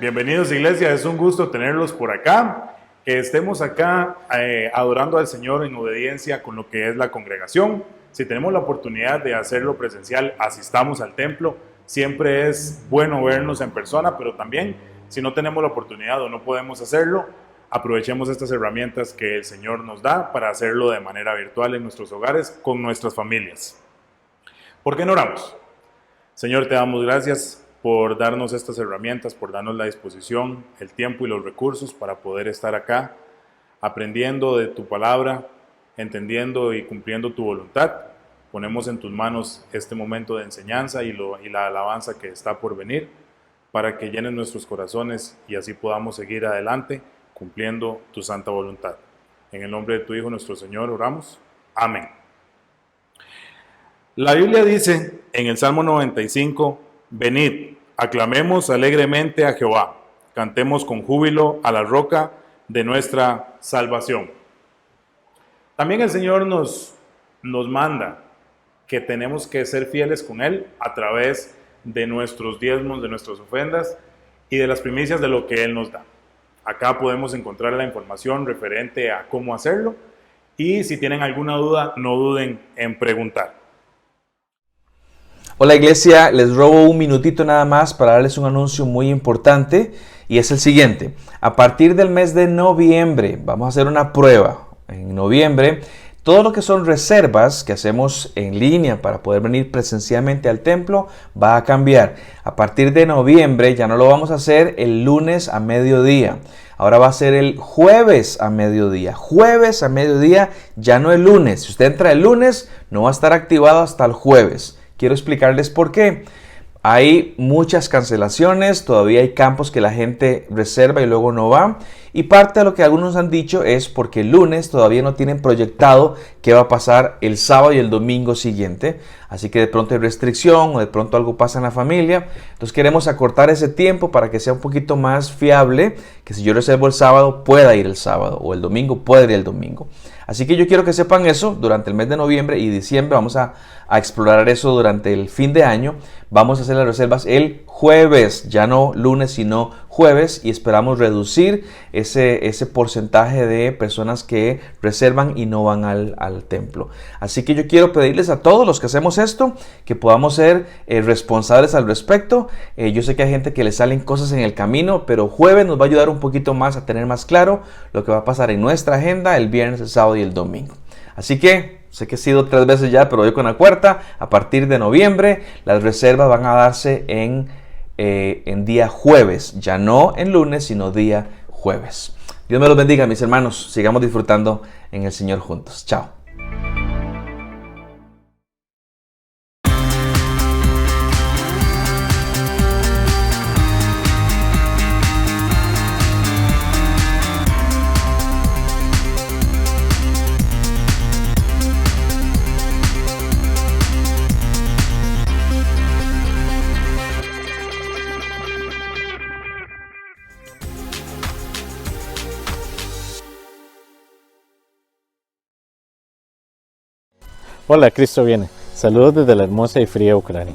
Bienvenidos, iglesia, es un gusto tenerlos por acá, que estemos acá adorando al Señor en obediencia con lo que es la congregación. Si tenemos la oportunidad de hacerlo presencial, asistamos al templo. Siempre es bueno vernos en persona, pero también si no tenemos la oportunidad o no podemos hacerlo, aprovechemos estas herramientas que el Señor nos da para hacerlo de manera virtual en nuestros hogares, con nuestras familias. ¿Por qué no oramos? Señor, te damos gracias por darnos estas herramientas, por darnos la disposición, el tiempo y los recursos para poder estar acá, aprendiendo de tu palabra, entendiendo y cumpliendo tu voluntad. Ponemos en tus manos este momento de enseñanza y la alabanza que está por venir, para que llenes nuestros corazones y así podamos seguir adelante, cumpliendo tu santa voluntad. En el nombre de tu Hijo, nuestro Señor, oramos. Amén. La Biblia dice en el Salmo 95, venid, aclamemos alegremente a Jehová, cantemos con júbilo a la roca de nuestra salvación. También el Señor nos manda que tenemos que ser fieles con Él a través de nuestros diezmos, de nuestras ofrendas y de las primicias de lo que Él nos da. Acá podemos encontrar la información referente a cómo hacerlo y si tienen alguna duda, no duden en preguntar. Hola iglesia, les robo un minutito nada más para darles un anuncio muy importante y es el siguiente. A partir del mes de noviembre vamos a hacer una prueba. En noviembre, todo lo que son reservas que hacemos en línea para poder venir presencialmente al templo va a cambiar. A partir de noviembre ya no lo vamos a hacer el lunes a mediodía. Ahora va a ser el jueves a mediodía. Jueves a mediodía, ya no el lunes. Si usted entra el lunes, no va a estar activado hasta el jueves. Quiero explicarles por qué. Hay muchas cancelaciones, todavía hay campos que la gente reserva y luego no va. Y parte de lo que algunos han dicho es porque el lunes todavía no tienen proyectado qué va a pasar el sábado y el domingo siguiente. Así que de pronto hay restricción o de pronto algo pasa en la familia. Entonces queremos acortar ese tiempo para que sea un poquito más fiable. Que si yo reservo el sábado, pueda ir el sábado o el domingo, pueda ir el domingo. Así que yo quiero que sepan eso durante el mes de noviembre y diciembre. Vamos a explorar eso durante el fin de año. Vamos a hacer las reservas el jueves, ya no lunes sino jueves, y esperamos reducir ese porcentaje de personas que reservan y no van al templo. Así que yo quiero pedirles a todos los que hacemos esto que podamos ser responsables al respecto. Yo sé que hay gente que le salen cosas en el camino, pero jueves nos va a ayudar un poquito más a tener más claro lo que va a pasar en nuestra agenda el viernes, el sábado y el domingo. Así que sé que he sido 3 veces ya, pero voy con la cuarta. A partir de noviembre las reservas van a darse en día jueves, ya no en lunes, sino día jueves. Dios me los bendiga, mis hermanos. Sigamos disfrutando en el Señor juntos. Chao. Hola, Cristo viene. Saludos desde la hermosa y fría Ucrania.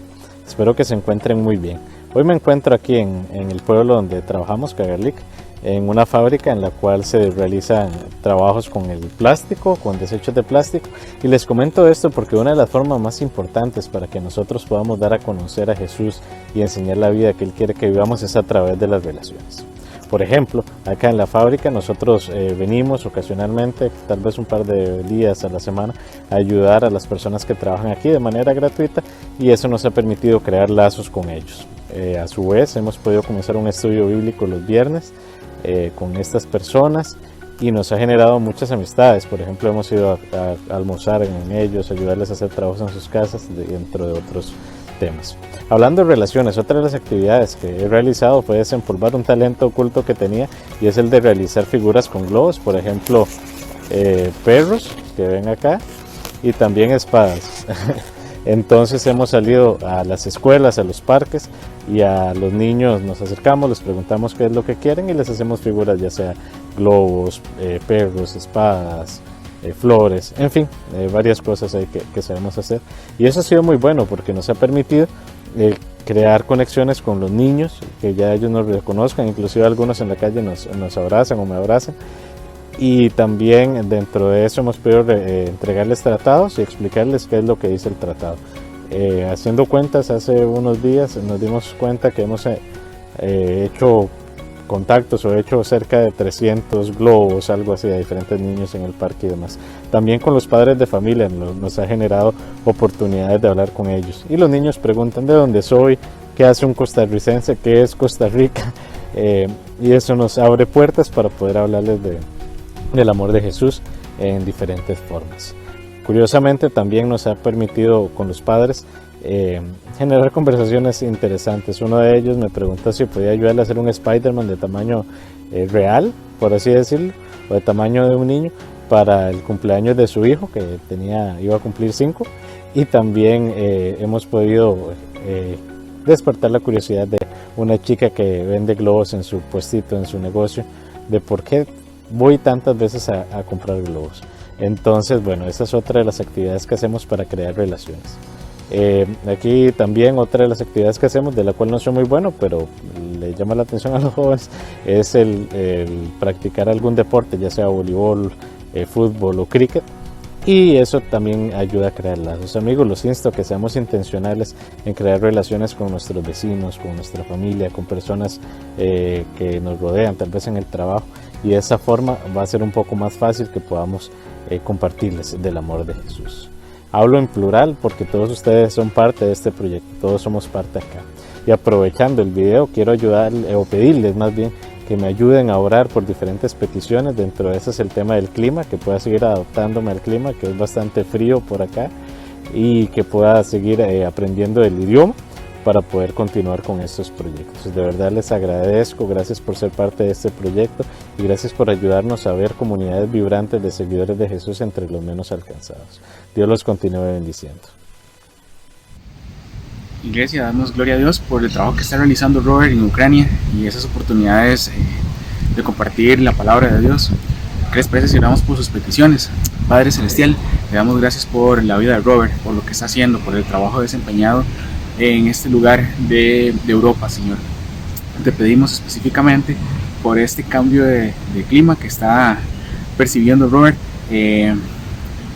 Espero que se encuentren muy bien. Hoy me encuentro aquí en el pueblo donde trabajamos, Kagarlik, en una fábrica en la cual se realizan trabajos con el plástico, con desechos de plástico. Y les comento esto porque una de las formas más importantes para que nosotros podamos dar a conocer a Jesús y enseñar la vida que Él quiere que vivamos es a través de las relaciones. Por ejemplo, acá en la fábrica nosotros venimos ocasionalmente, tal vez un par de días a la semana, a ayudar a las personas que trabajan aquí de manera gratuita, y eso nos ha permitido crear lazos con ellos. A su vez hemos podido comenzar un estudio bíblico los viernes con estas personas y nos ha generado muchas amistades. Por ejemplo, hemos ido a almorzar en ellos, ayudarles a hacer trabajos en sus casas, dentro de otros temas. Hablando de relaciones, otra de las actividades que he realizado fue desempolvar un talento oculto que tenía, y es el de realizar figuras con globos, por ejemplo perros que ven acá y también espadas. Entonces hemos salido a las escuelas, a los parques, y a los niños nos acercamos, les preguntamos qué es lo que quieren y les hacemos figuras, ya sea globos, perros, espadas, flores, en fin, varias cosas ahí que sabemos hacer. Y eso ha sido muy bueno porque nos ha permitido crear conexiones con los niños, que ya ellos nos reconozcan, inclusive algunos en la calle nos abrazan o me abrazan. Y también dentro de eso hemos podido entregarles tratados y explicarles qué es lo que dice el tratado. Haciendo cuentas, hace unos días nos dimos cuenta que hemos hecho contactos o hecho cerca de 300 globos, algo así, a diferentes niños en el parque y demás. También con los padres de familia nos ha generado oportunidades de hablar con ellos. Y los niños preguntan de dónde soy, qué hace un costarricense, qué es Costa Rica. Y eso nos abre puertas para poder hablarles del amor de Jesús en diferentes formas. Curiosamente también nos ha permitido con los padres generar conversaciones interesantes. Uno de ellos me preguntó si podía ayudarle a hacer un Spider-Man de tamaño real, por así decirlo, o de tamaño de un niño para el cumpleaños de su hijo, que iba a cumplir 5, y también hemos podido despertar la curiosidad de una chica que vende globos en su puestito, en su negocio, de por qué voy tantas veces a comprar globos. Entonces, bueno, esa es otra de las actividades que hacemos para crear relaciones. Aquí también otra de las actividades que hacemos, de la cual no soy muy bueno, pero le llama la atención a los jóvenes, es el practicar algún deporte, ya sea voleibol, fútbol o cricket. Y eso también ayuda a crear lazos. Amigos, los insto a que seamos intencionales en crear relaciones con nuestros vecinos, con nuestra familia, con personas que nos rodean, tal vez en el trabajo. Y de esa forma va a ser un poco más fácil que podamos compartirles del amor de Jesús. Hablo en plural porque todos ustedes son parte de este proyecto, todos somos parte acá. Y aprovechando el video, quiero o pedirles más bien que me ayuden a orar por diferentes peticiones. Dentro de eso es el tema del clima, que pueda seguir adaptándome al clima, que es bastante frío por acá, y que pueda seguir aprendiendo el idioma para poder continuar con estos proyectos. De verdad les agradezco, gracias por ser parte de este proyecto y gracias por ayudarnos a ver comunidades vibrantes de seguidores de Jesús entre los menos alcanzados. Dios los continúe bendiciendo. Iglesia, damos gloria a Dios por el trabajo que está realizando Robert en Ucrania y esas oportunidades de compartir la palabra de Dios. ¿Qué les parece si oramos por sus peticiones? Padre Celestial, le damos gracias por la vida de Robert, por lo que está haciendo, por el trabajo desempeñado en este lugar de Europa, Señor. Te pedimos específicamente por este cambio de clima que está percibiendo Robert, en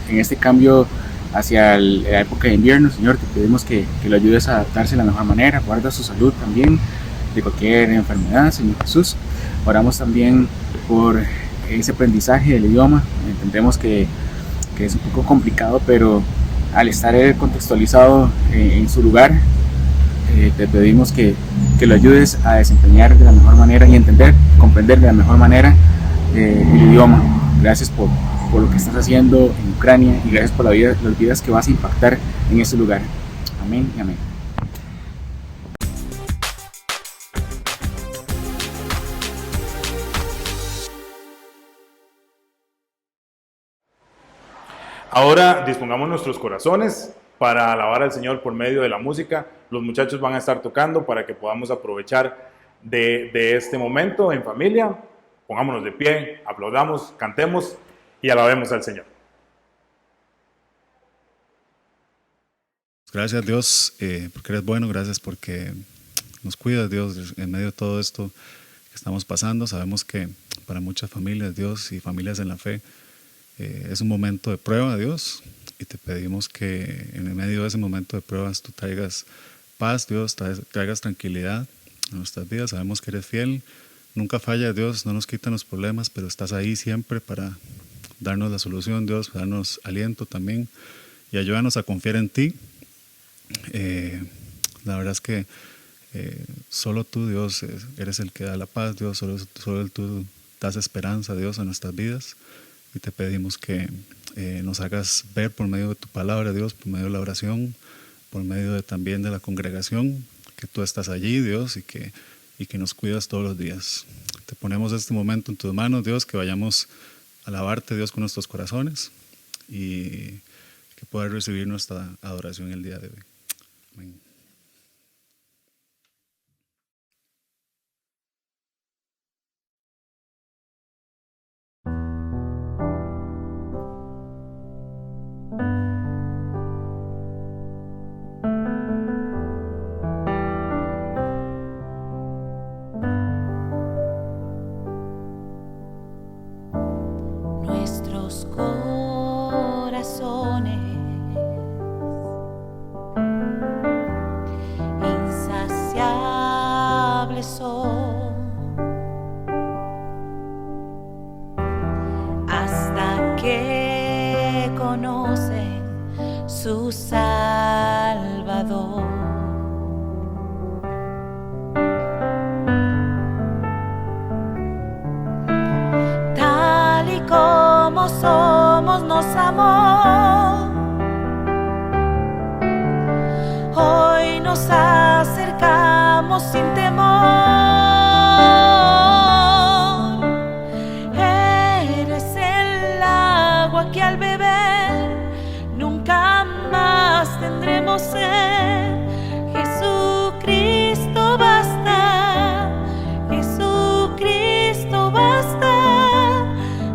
este cambio hacia la época de invierno, Señor. Te pedimos que lo ayudes a adaptarse de la mejor manera, guarda su salud también de cualquier enfermedad, Señor Jesús. Oramos también por ese aprendizaje del idioma. Entendemos que es un poco complicado, pero al estar contextualizado en su lugar, te pedimos que lo ayudes a desempeñar de la mejor manera y comprender de la mejor manera el idioma. Gracias por lo que estás haciendo en Ucrania y gracias por las vidas que vas a impactar en ese lugar. Amén y amén. Ahora dispongamos nuestros corazones para alabar al Señor por medio de la música. Los muchachos van a estar tocando para que podamos aprovechar de este momento en familia. Pongámonos de pie, aplaudamos, cantemos y alabemos al Señor. Gracias Dios porque eres bueno, gracias porque nos cuidas Dios en medio de todo esto que estamos pasando. Sabemos que para muchas familias Dios y familias en la fe es un momento de prueba Dios y te pedimos que en el medio de ese momento de pruebas tú traigas paz Dios, traigas tranquilidad a nuestras vidas. Sabemos que eres fiel, nunca falla Dios, no nos quitan los problemas, pero estás ahí siempre para darnos la solución Dios, darnos aliento también y ayúdanos a confiar en ti. La verdad es que solo tú Dios eres el que da la paz Dios, solo tú das esperanza Dios a nuestras vidas y te pedimos que nos hagas ver por medio de tu palabra Dios, por medio de la oración, por medio también de la congregación, que tú estás allí Dios y que nos cuidas todos los días. Te ponemos este momento en tus manos Dios, que vayamos a alabarte Dios con nuestros corazones y que puedas recibir nuestra adoración el día de hoy. Amén. insaciables son, hasta que conocen su Salvador. Tal y como somos nos amó, hoy nos acercamos sin temor. Eres el agua que al beber nunca más tendremos sed. Jesucristo basta, Jesucristo basta.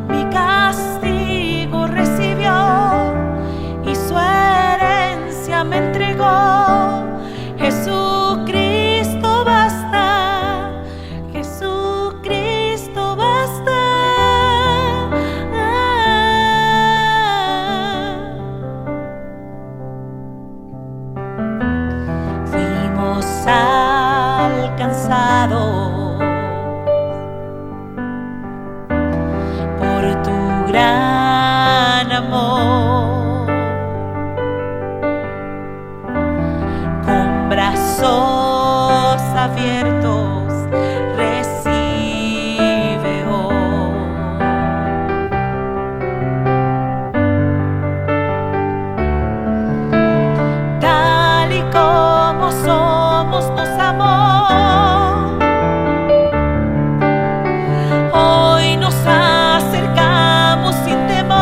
Mi castigo recibió y su herencia me entregó. Jesucristo basta, Jesucristo basta. Fuimos alcanzados por tu gran amor, con brazos abiertos recibe hoy. Tal y como somos nos amó, hoy nos acercamos sin temor.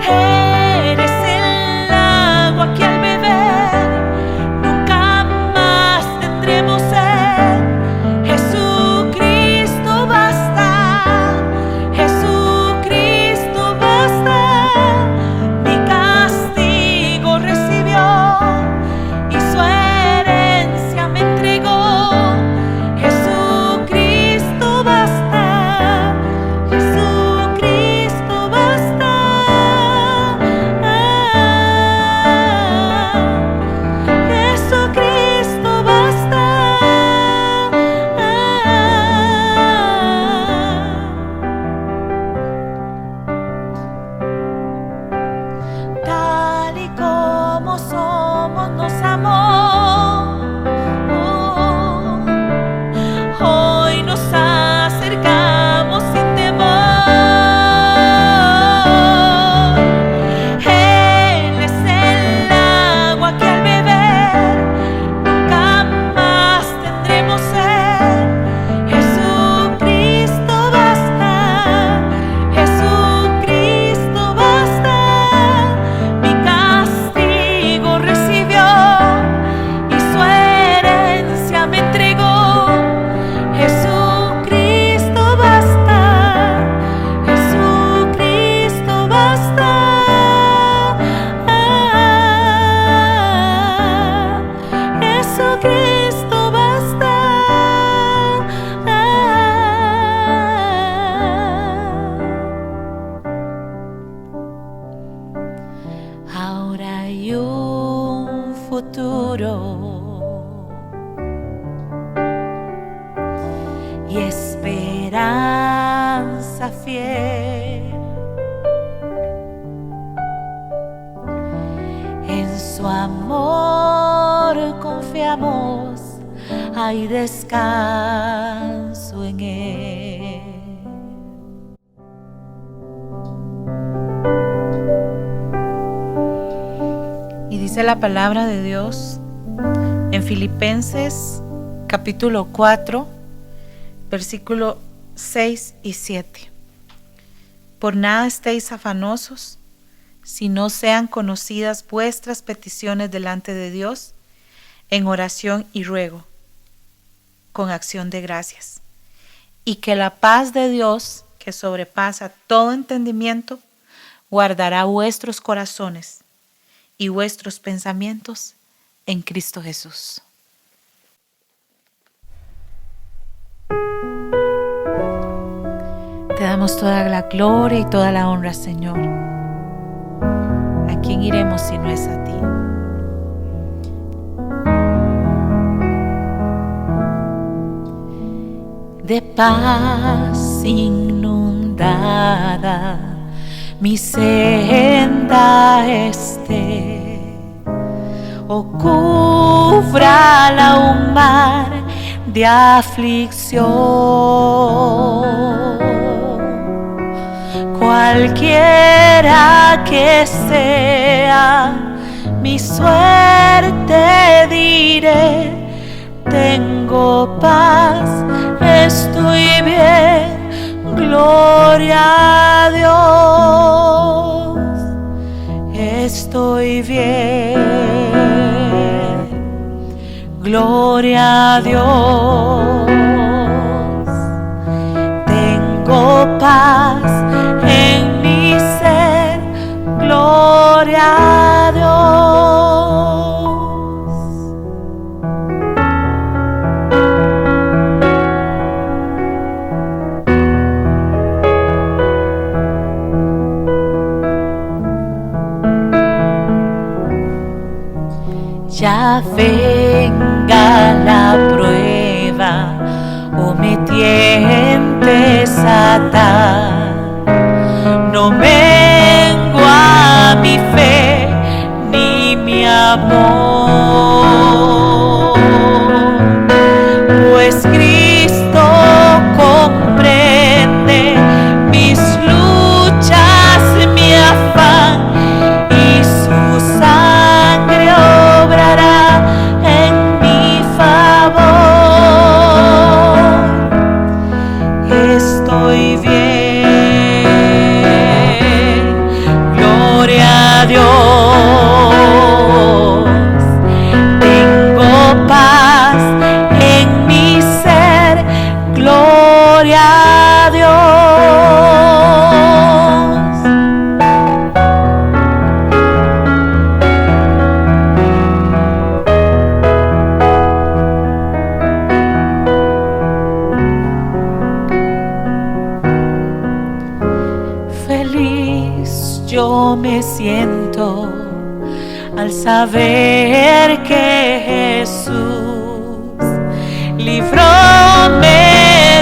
Eres el agua que al beber nunca más tendremos sed. Jesucristo basta, Jesucristo basta. Mi castigo recibió y su herencia me entregó. Jesucristo basta, Jesucristo basta. Jesucristo basta. Tal y como somos nos amó, hoy nos acercamos sin temor. Él es el agua que al beber nunca más tendremos sed. Jesucristo basta, Jesucristo basta. Mi castigo recibió y su herencia me entregó. Jesucristo basta, Jesucristo basta. Jesucristo basta. Ahora hay un futuro y esperanza fiel. En su amor confiamos, hay descanso en él. Y dice la palabra de Dios en Filipenses capítulo 4, versículo 6 y 7. Por nada estéis afanosos, si no sean conocidas vuestras peticiones delante de Dios en oración y ruego, con acción de gracias. Y que la paz de Dios, que sobrepasa todo entendimiento, guardará vuestros corazones y vuestros pensamientos en Cristo Jesús. Te damos toda la gloria y toda la honra, Señor. ¿A quién iremos si no es a ti? de paz inundada mi senda esté, o cúbrala un mar de aflicción. Cualquiera que sea mi suerte, diré, tengo paz, estoy bien, gloria a Dios, estoy bien, gloria a Dios, tengo paz en mi ser, gloria a Dios. Ya venga la prueba o me tiente Satán, no mengua mi fe ni mi amor, pues Cristo comprende mis luchas, mi afán, y su sangre obrará en mi favor. Estoy bien, gloria a Dios, tengo paz en mi ser, gloria a Dios. Feliz yo me siento al saber que Jesús libróme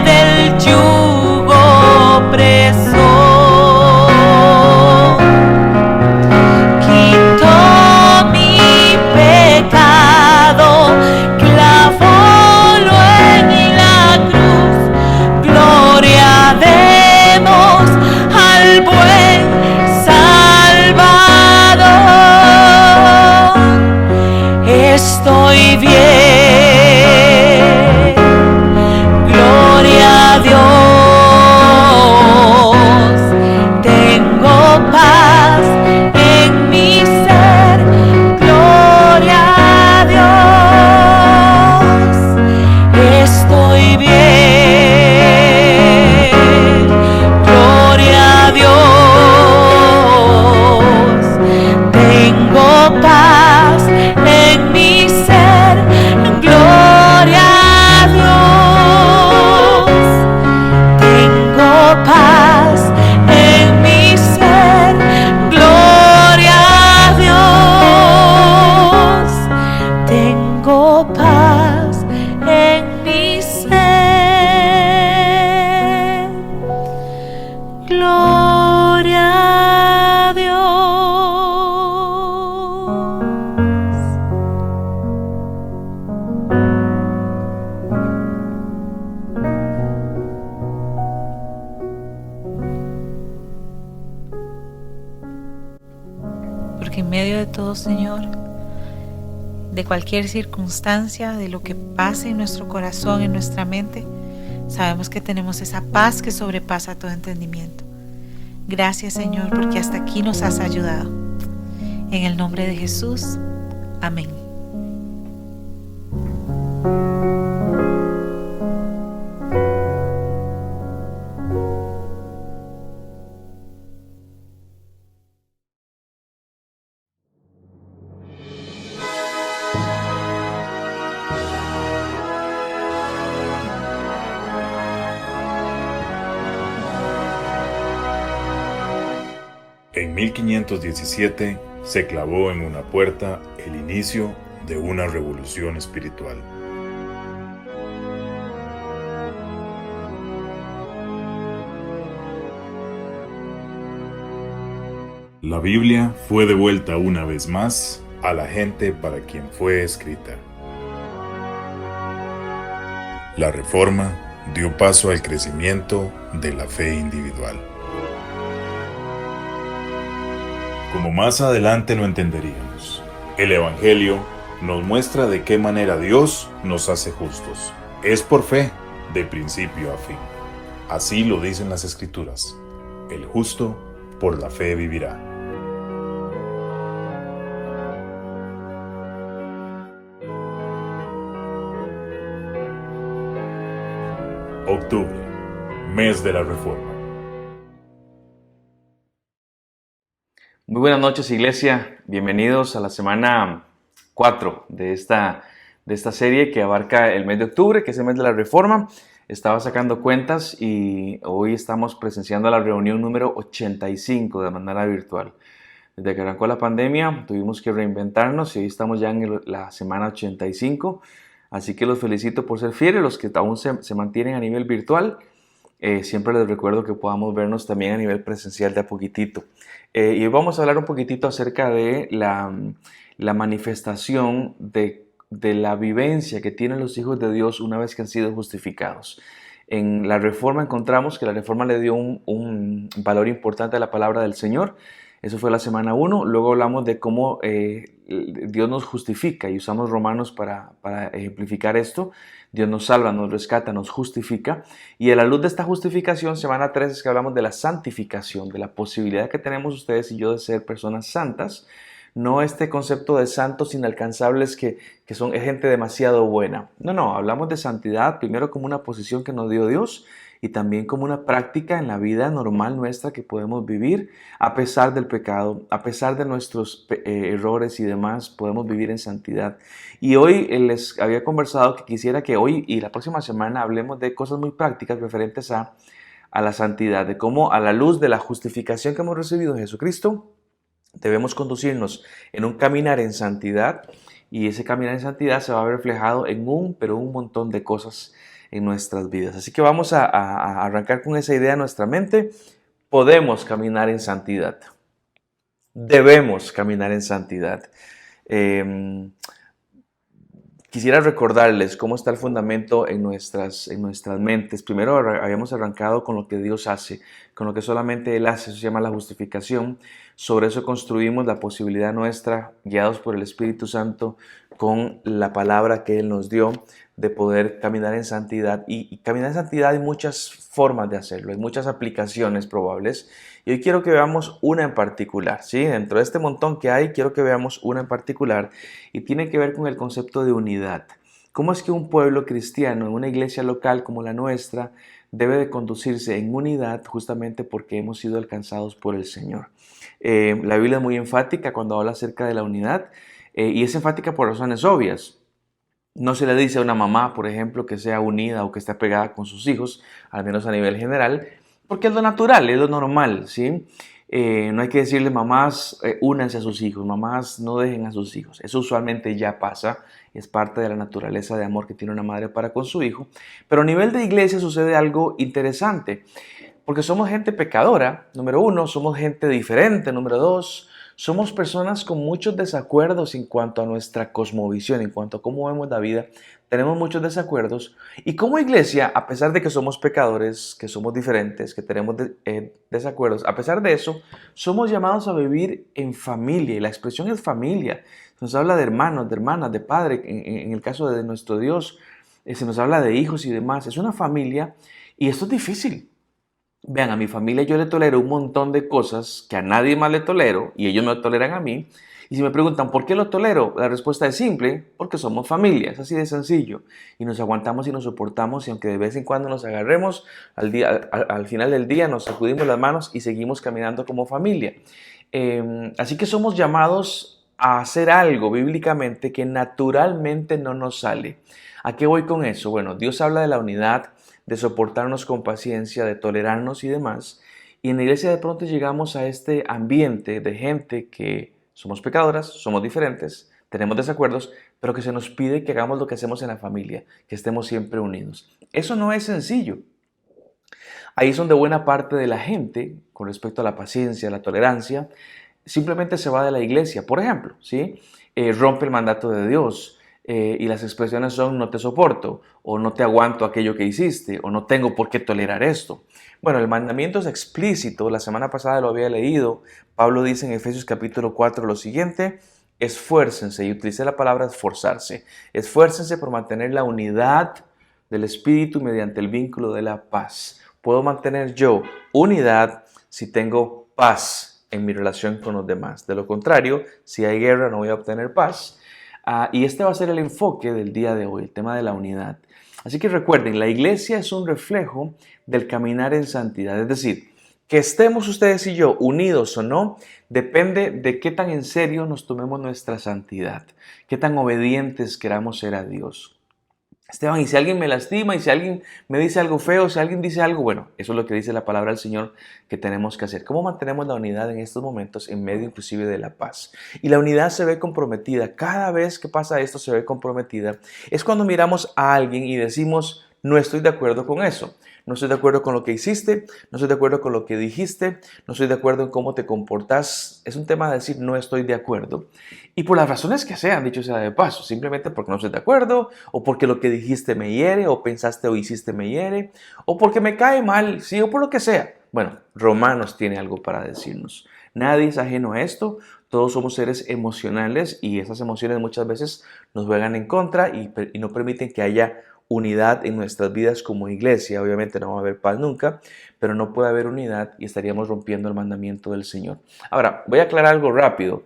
del yugo opresor, quitó mi pecado, clavólo en la cruz, gloria demos al buen Salvador. Estoy bien, gloria a Dios, tengo paz en mi ser, gloria a Dios, estoy bien, gloria a Dios, tengo paz en mi ser, gloria a Dios, tengo paz en mi ser, gloria a Dios, tengo paz en mi ser, gloria a Dios. Porque en medio de todo, Señor, de cualquier circunstancia, de lo que pase en nuestro corazón, en nuestra mente, sabemos que tenemos esa paz que sobrepasa todo entendimiento. Gracias, Señor, porque hasta aquí nos has ayudado. En el nombre de Jesús, amén. En 1517 se clavó en una puerta el inicio de una revolución espiritual. La Biblia fue devuelta una vez más a la gente para quien fue escrita. La Reforma dio paso al crecimiento de la fe individual. Como más adelante lo entenderíamos, el Evangelio nos muestra de qué manera Dios nos hace justos. Es por fe, de principio a fin. Así lo dicen las Escrituras. El justo por la fe vivirá. Octubre, mes de la Reforma. Muy buenas noches, iglesia. Bienvenidos a la semana 4 de esta serie que abarca el mes de octubre, que es el mes de la Reforma. Estaba sacando cuentas y hoy estamos presenciando la reunión número 85 de manera virtual. Desde que arrancó la pandemia tuvimos que reinventarnos y hoy estamos ya en la semana 85. Así que los felicito por ser fieles, los que aún se mantienen a nivel virtual. Siempre les recuerdo que podamos vernos también a nivel presencial de a poquitito. Y hoy vamos a hablar un poquitito acerca de la manifestación de la vivencia que tienen los hijos de Dios una vez que han sido justificados. En la Reforma encontramos que la Reforma le dio un valor importante a la palabra del Señor. Eso fue la semana 1. Luego hablamos de cómo Dios nos justifica y usamos Romanos para ejemplificar esto. Dios nos salva, nos rescata, nos justifica. Y a la luz de esta justificación, semana 3 es que hablamos de la santificación, de la posibilidad que tenemos ustedes y yo de ser personas santas. No este concepto de santos inalcanzables que es gente demasiado buena. No, hablamos de santidad primero como una posición que nos dio Dios y también como una práctica en la vida normal nuestra que podemos vivir a pesar del pecado, a pesar de nuestros errores y demás, podemos vivir en santidad. Y hoy les había conversado que quisiera que hoy y la próxima semana hablemos de cosas muy prácticas referentes a la santidad, de cómo a la luz de la justificación que hemos recibido en Jesucristo, debemos conducirnos en un caminar en santidad y ese caminar en santidad se va a ver reflejado en un montón de cosas en nuestras vidas. Así que vamos a arrancar con esa idea en nuestra mente. Podemos caminar en santidad. Debemos caminar en santidad. Quisiera recordarles cómo está el fundamento en nuestras mentes. Primero habíamos arrancado con lo que Dios hace, con lo que solamente Él hace, eso se llama la justificación. Sobre eso construimos la posibilidad nuestra, guiados por el Espíritu Santo, con la palabra que Él nos dio, de poder caminar en santidad. Y caminar en santidad hay muchas formas de hacerlo, hay muchas aplicaciones probables. Y hoy quiero que veamos una en particular, ¿sí? Dentro de este montón que hay, quiero que veamos una en particular y tiene que ver con el concepto de unidad. ¿Cómo es que un pueblo cristiano en una iglesia local como la nuestra debe de conducirse en unidad justamente porque hemos sido alcanzados por el Señor? La Biblia es muy enfática cuando habla acerca de la unidad y es enfática por razones obvias. No se le dice a una mamá, por ejemplo, que sea unida o que esté apegada con sus hijos, al menos a nivel general, porque es lo natural, es lo normal, ¿sí? No hay que decirle mamás, únanse a sus hijos, mamás no dejen a sus hijos. Eso usualmente ya pasa, es parte de la naturaleza de amor que tiene una madre para con su hijo. Pero a nivel de iglesia sucede algo interesante, porque somos gente pecadora, número 1, somos gente diferente, número 2, somos personas con muchos desacuerdos en cuanto a nuestra cosmovisión, en cuanto a cómo vemos la vida. Tenemos muchos desacuerdos y como iglesia, a pesar de que somos pecadores, que somos diferentes, que tenemos desacuerdos, a pesar de eso, somos llamados a vivir en familia y la expresión es familia. Se nos habla de hermanos, de hermanas, de padre, en el caso de nuestro Dios, se nos habla de hijos y demás. Es una familia y esto es difícil. Vean, a mi familia yo le tolero un montón de cosas que a nadie más le tolero y ellos me toleran a mí. Y si me preguntan ¿por qué lo tolero? La respuesta es simple, porque somos familia, es así de sencillo. Y nos aguantamos y nos soportamos y aunque de vez en cuando nos agarremos, al final del día nos sacudimos las manos y seguimos caminando como familia. Así que somos llamados a hacer algo bíblicamente que naturalmente no nos sale. ¿A qué voy con eso? Bueno, Dios habla de la unidad, de soportarnos con paciencia, de tolerarnos y demás. Y en la iglesia de pronto llegamos a este ambiente de gente que somos pecadoras, somos diferentes, tenemos desacuerdos, pero que se nos pide que hagamos lo que hacemos en la familia, que estemos siempre unidos. Eso no es sencillo. Ahí es donde buena parte de la gente, con respecto a la paciencia, la tolerancia, simplemente se va de la iglesia, por ejemplo, ¿sí? Rompe el mandato de Dios. Y las expresiones son no te soporto, o no te aguanto aquello que hiciste, o no tengo por qué tolerar esto. Bueno, el mandamiento es explícito, la semana pasada lo había leído. Pablo dice en Efesios capítulo 4 lo siguiente: esfuércense, y utilicé la palabra esforzarse, esfuércense por mantener la unidad del Espíritu mediante el vínculo de la paz. Puedo mantener yo unidad si tengo paz en mi relación con los demás. De lo contrario, si hay guerra no voy a obtener paz. Y este va a ser el enfoque del día de hoy, el tema de la unidad. Así que recuerden, la iglesia es un reflejo del caminar en santidad. Es decir, que estemos ustedes y yo unidos o no, depende de qué tan en serio nos tomemos nuestra santidad, qué tan obedientes queramos ser a Dios. Esteban, y si alguien me lastima, y si alguien me dice algo feo, si alguien dice algo, bueno, eso es lo que dice la palabra del Señor que tenemos que hacer. ¿Cómo mantenemos la unidad en estos momentos en medio inclusive de la paz? Y la unidad se ve comprometida. Cada vez que pasa esto se ve comprometida. Es cuando miramos a alguien y decimos, no estoy de acuerdo con eso. No estoy de acuerdo con lo que hiciste, no estoy de acuerdo con lo que dijiste, no estoy de acuerdo en cómo te comportas. Es un tema de decir no estoy de acuerdo. Y por las razones que sean, dicho sea de paso, simplemente porque no estoy de acuerdo, o porque lo que dijiste me hiere, o pensaste o hiciste me hiere, o porque me cae mal, sí, o por lo que sea. Bueno, Romanos tiene algo para decirnos. Nadie es ajeno a esto, todos somos seres emocionales y esas emociones muchas veces nos juegan en contra y no permiten que haya unidad en nuestras vidas como iglesia. Obviamente no va a haber paz nunca, pero no puede haber unidad y estaríamos rompiendo el mandamiento del Señor. Ahora, voy a aclarar algo rápido.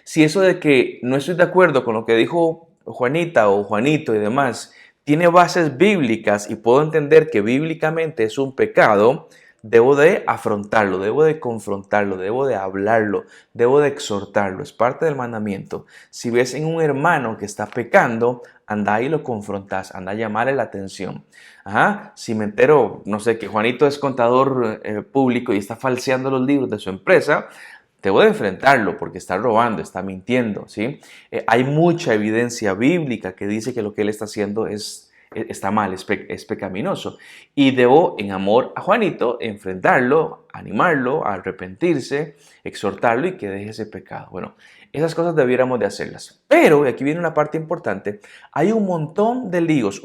Si eso de que no estoy de acuerdo con lo que dijo Juanita o Juanito y demás tiene bases bíblicas y puedo entender que bíblicamente es un pecado, debo de afrontarlo, debo de confrontarlo, debo de hablarlo, debo de exhortarlo. Es parte del mandamiento. Si ves en un hermano que está pecando, anda y lo confrontas, anda a llamarle la atención. Si me entero, no sé, que Juanito es contador público y está falseando los libros de su empresa, debo de enfrentarlo porque está robando, está mintiendo, ¿sí? Hay mucha evidencia bíblica que dice que lo que él está haciendo está mal, es pecaminoso. Y debo, en amor a Juanito, enfrentarlo, animarlo a arrepentirse, exhortarlo y que deje ese pecado. Bueno, esas cosas debiéramos de hacerlas. Pero, y aquí viene una parte importante, hay un montón de líos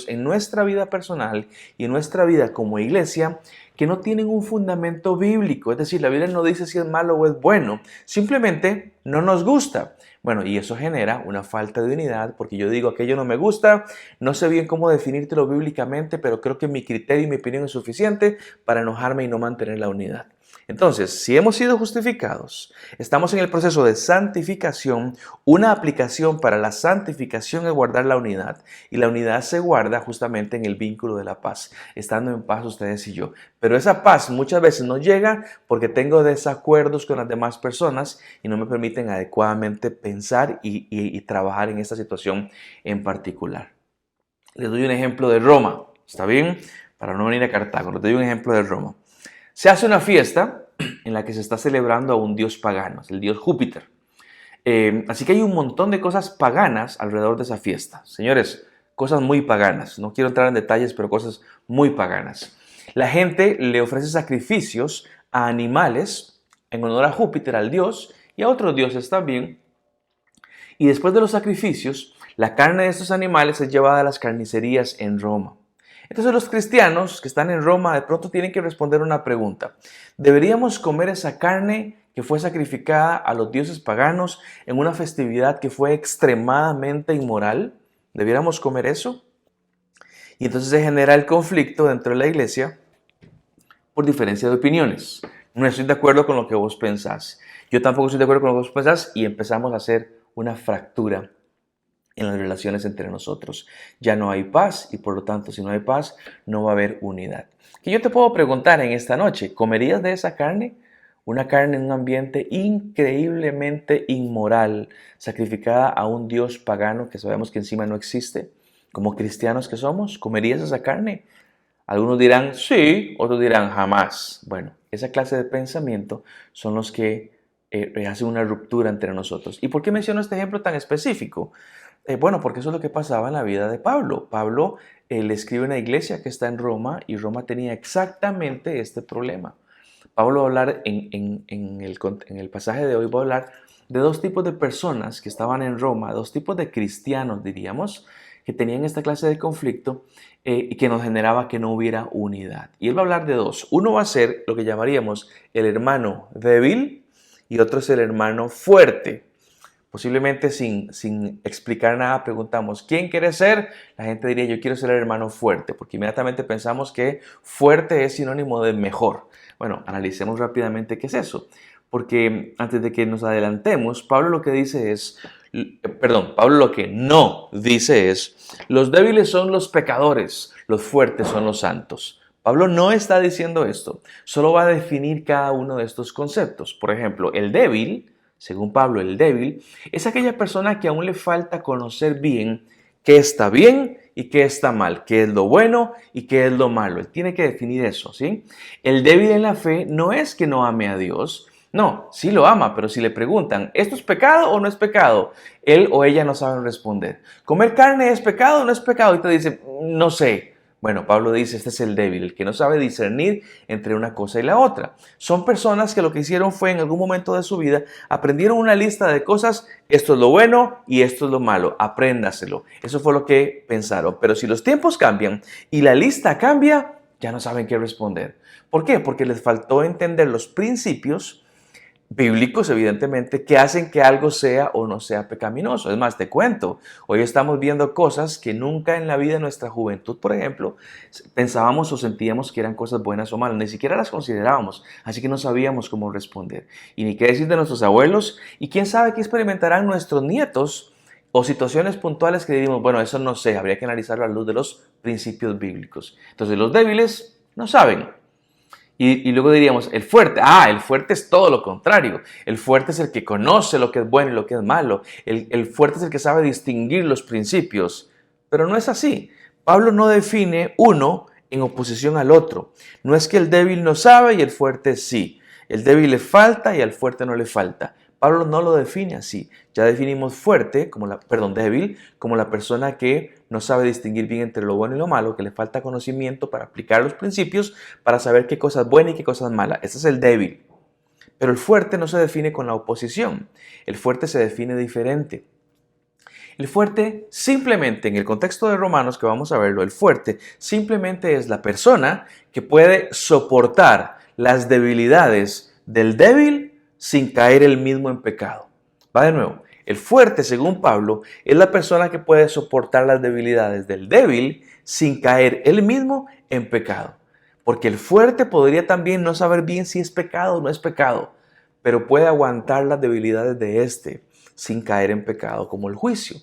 en nuestra vida personal y en nuestra vida como iglesia que no tienen un fundamento bíblico. Es decir, la Biblia no dice si es malo o es bueno, simplemente no nos gusta. Bueno, y eso genera una falta de unidad porque yo digo aquello no me gusta, no sé bien cómo definírtelo bíblicamente, pero creo que mi criterio y mi opinión es suficiente para enojarme y no mantener la unidad. Entonces, si hemos sido justificados, estamos en el proceso de santificación. Una aplicación para la santificación es guardar la unidad. Y la unidad se guarda justamente en el vínculo de la paz, estando en paz ustedes y yo. Pero esa paz muchas veces no llega porque tengo desacuerdos con las demás personas y no me permiten adecuadamente pensar y trabajar en esta situación en particular. Les doy un ejemplo de Roma, ¿está bien? Para no venir a Cartago, les doy un ejemplo de Roma. Se hace una fiesta en la que se está celebrando a un dios pagano, el dios Júpiter. Así que hay un montón de cosas paganas alrededor de esa fiesta. Señores, cosas muy paganas. No quiero entrar en detalles, pero cosas muy paganas. La gente le ofrece sacrificios a animales en honor a Júpiter, al dios, y a otros dioses también. Y después de los sacrificios, la carne de estos animales es llevada a las carnicerías en Roma. Entonces los cristianos que están en Roma de pronto tienen que responder una pregunta. ¿Deberíamos comer esa carne que fue sacrificada a los dioses paganos en una festividad que fue extremadamente inmoral? ¿Deberíamos comer eso? Y entonces se genera el conflicto dentro de la iglesia por diferencia de opiniones. No estoy de acuerdo con lo que vos pensás. Yo tampoco estoy de acuerdo con lo que vos pensás y empezamos a hacer una fractura en las relaciones entre nosotros. Ya no hay paz y por lo tanto si no hay paz no va a haber unidad. Que yo te puedo preguntar en esta noche, ¿comerías de esa carne? Una carne en un ambiente increíblemente inmoral, sacrificada a un dios pagano que sabemos que encima no existe. Como cristianos que somos, ¿comerías esa carne? Algunos dirán sí, otros dirán jamás. Bueno, esa clase de pensamiento son los que hacen una ruptura entre nosotros. ¿Y por qué menciono este ejemplo tan específico? Bueno, porque eso es lo que pasaba en la vida de Pablo. Pablo le escribe a una iglesia que está en Roma y Roma tenía exactamente este problema. Pablo va a hablar en el pasaje de hoy, va a hablar de dos tipos de personas que estaban en Roma, dos tipos de cristianos, diríamos, que tenían esta clase de conflicto y que nos generaba que no hubiera unidad. Y él va a hablar de dos. Uno va a ser lo que llamaríamos el hermano débil y otro es el hermano fuerte. Posiblemente sin explicar nada preguntamos, ¿quién quiere ser? La gente diría, yo quiero ser el hermano fuerte, porque inmediatamente pensamos que fuerte es sinónimo de mejor. Bueno, analicemos rápidamente qué es eso, porque antes de que nos adelantemos, Pablo lo que no dice es, los débiles son los pecadores, los fuertes son los santos. Pablo no está diciendo esto, solo va a definir cada uno de estos conceptos. Por ejemplo, el débil, según Pablo, el débil es aquella persona que aún le falta conocer bien qué está bien y qué está mal, qué es lo bueno y qué es lo malo. Él tiene que definir eso, ¿sí? El débil en la fe no es que no ame a Dios. No, sí lo ama, pero si le preguntan, ¿esto es pecado o no es pecado? Él o ella no saben responder. ¿Comer carne es pecado o no es pecado? Y te dice, no sé. Bueno, Pablo dice, este es el débil, el que no sabe discernir entre una cosa y la otra. Son personas que lo que hicieron fue en algún momento de su vida, aprendieron una lista de cosas, esto es lo bueno y esto es lo malo, apréndaselo. Eso fue lo que pensaron. Pero si los tiempos cambian y la lista cambia, ya no saben qué responder. ¿Por qué? Porque les faltó entender los principios bíblicos, evidentemente, que hacen que algo sea o no sea pecaminoso. Es más, te cuento, hoy estamos viendo cosas que nunca en la vida de nuestra juventud, por ejemplo, pensábamos o sentíamos que eran cosas buenas o malas, ni siquiera las considerábamos, así que no sabíamos cómo responder. Y ni qué decir de nuestros abuelos, y quién sabe qué experimentarán nuestros nietos, o situaciones puntuales que diríamos, bueno, eso no sé, habría que analizarlo a la luz de los principios bíblicos. Entonces, los débiles no saben. Y luego diríamos, el fuerte es todo lo contrario. El fuerte es el que conoce lo que es bueno y lo que es malo. El fuerte es el que sabe distinguir los principios. Pero no es así. Pablo no define uno en oposición al otro. No es que el débil no sabe y el fuerte sí. El débil le falta y al fuerte no le falta. Pablo no lo define así. Ya definimos débil como la persona que no sabe distinguir bien entre lo bueno y lo malo, que le falta conocimiento para aplicar los principios, para saber qué cosa es buena y qué cosa es mala. Ese es el débil. Pero el fuerte no se define con la oposición. El fuerte se define diferente. El fuerte simplemente, en el contexto de Romanos que vamos a verlo, el fuerte simplemente es la persona que puede soportar las debilidades del débil sin caer él mismo en pecado. Va de nuevo. El fuerte, según Pablo, es la persona que puede soportar las debilidades del débil sin caer él mismo en pecado. Porque el fuerte podría también no saber bien si es pecado o no es pecado, pero puede aguantar las debilidades de éste sin caer en pecado, como el juicio.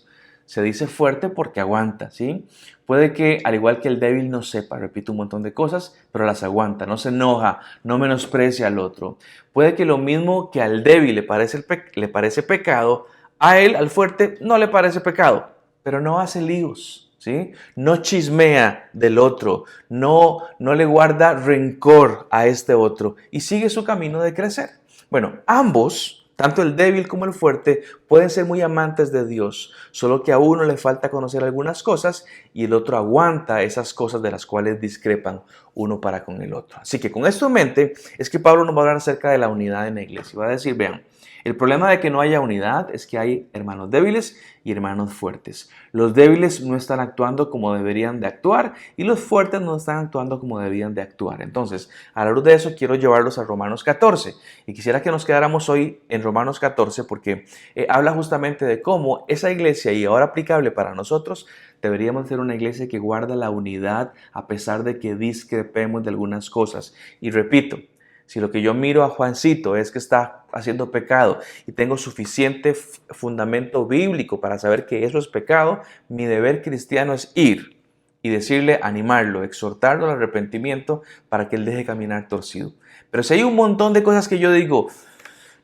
Se dice fuerte porque aguanta, ¿sí? Puede que, al igual que el débil, no sepa, repito, un montón de cosas, pero las aguanta, no se enoja, no menosprecia al otro. Puede que lo mismo que al débil le parece pecado, a él, al fuerte, no le parece pecado, pero no hace líos, ¿sí? No chismea del otro, no le guarda rencor a este otro y sigue su camino de crecer. Bueno, ambos, tanto el débil como el fuerte, pueden ser muy amantes de Dios, solo que a uno le falta conocer algunas cosas y el otro aguanta esas cosas de las cuales discrepan uno para con el otro. Así que con esto en mente es que Pablo nos va a hablar acerca de la unidad en la iglesia. Va a decir, vean, el problema de que no haya unidad es que hay hermanos débiles y hermanos fuertes. Los débiles no están actuando como deberían de actuar y los fuertes no están actuando como deberían de actuar. Entonces, a la luz de eso quiero llevarlos a Romanos 14 y quisiera que nos quedáramos hoy en Romanos 14 porque habla justamente de cómo esa iglesia, y ahora aplicable para nosotros, deberíamos ser una iglesia que guarda la unidad a pesar de que discrepemos de algunas cosas. Y repito, si lo que yo miro a Juancito es que está haciendo pecado y tengo suficiente fundamento bíblico para saber que eso es pecado, mi deber cristiano es ir y decirle, animarlo, exhortarlo al arrepentimiento para que él deje caminar torcido. Pero si hay un montón de cosas que yo digo,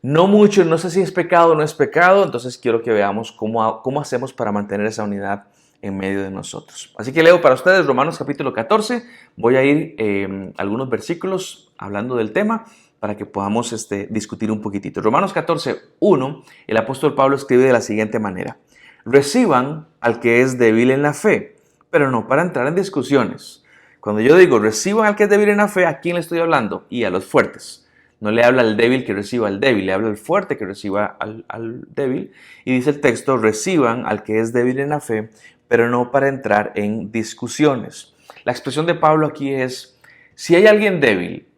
no mucho, no sé si es pecado o no es pecado, entonces quiero que veamos cómo hacemos para mantener esa unidad en medio de nosotros. Así que leo para ustedes Romanos capítulo 14. Voy a ir algunos versículos hablando del tema para que podamos discutir un poquitito. Romanos 14, 1, el apóstol Pablo escribe de la siguiente manera. Reciban al que es débil en la fe, pero no para entrar en discusiones. Cuando yo digo reciban al que es débil en la fe, ¿a quién le estoy hablando? Y a los fuertes. No le habla al débil que reciba al débil, le habla al fuerte que reciba al débil. Y dice el texto, reciban al que es débil en la fe, pero no para entrar en discusiones. La expresión de Pablo aquí es, si hay alguien débil,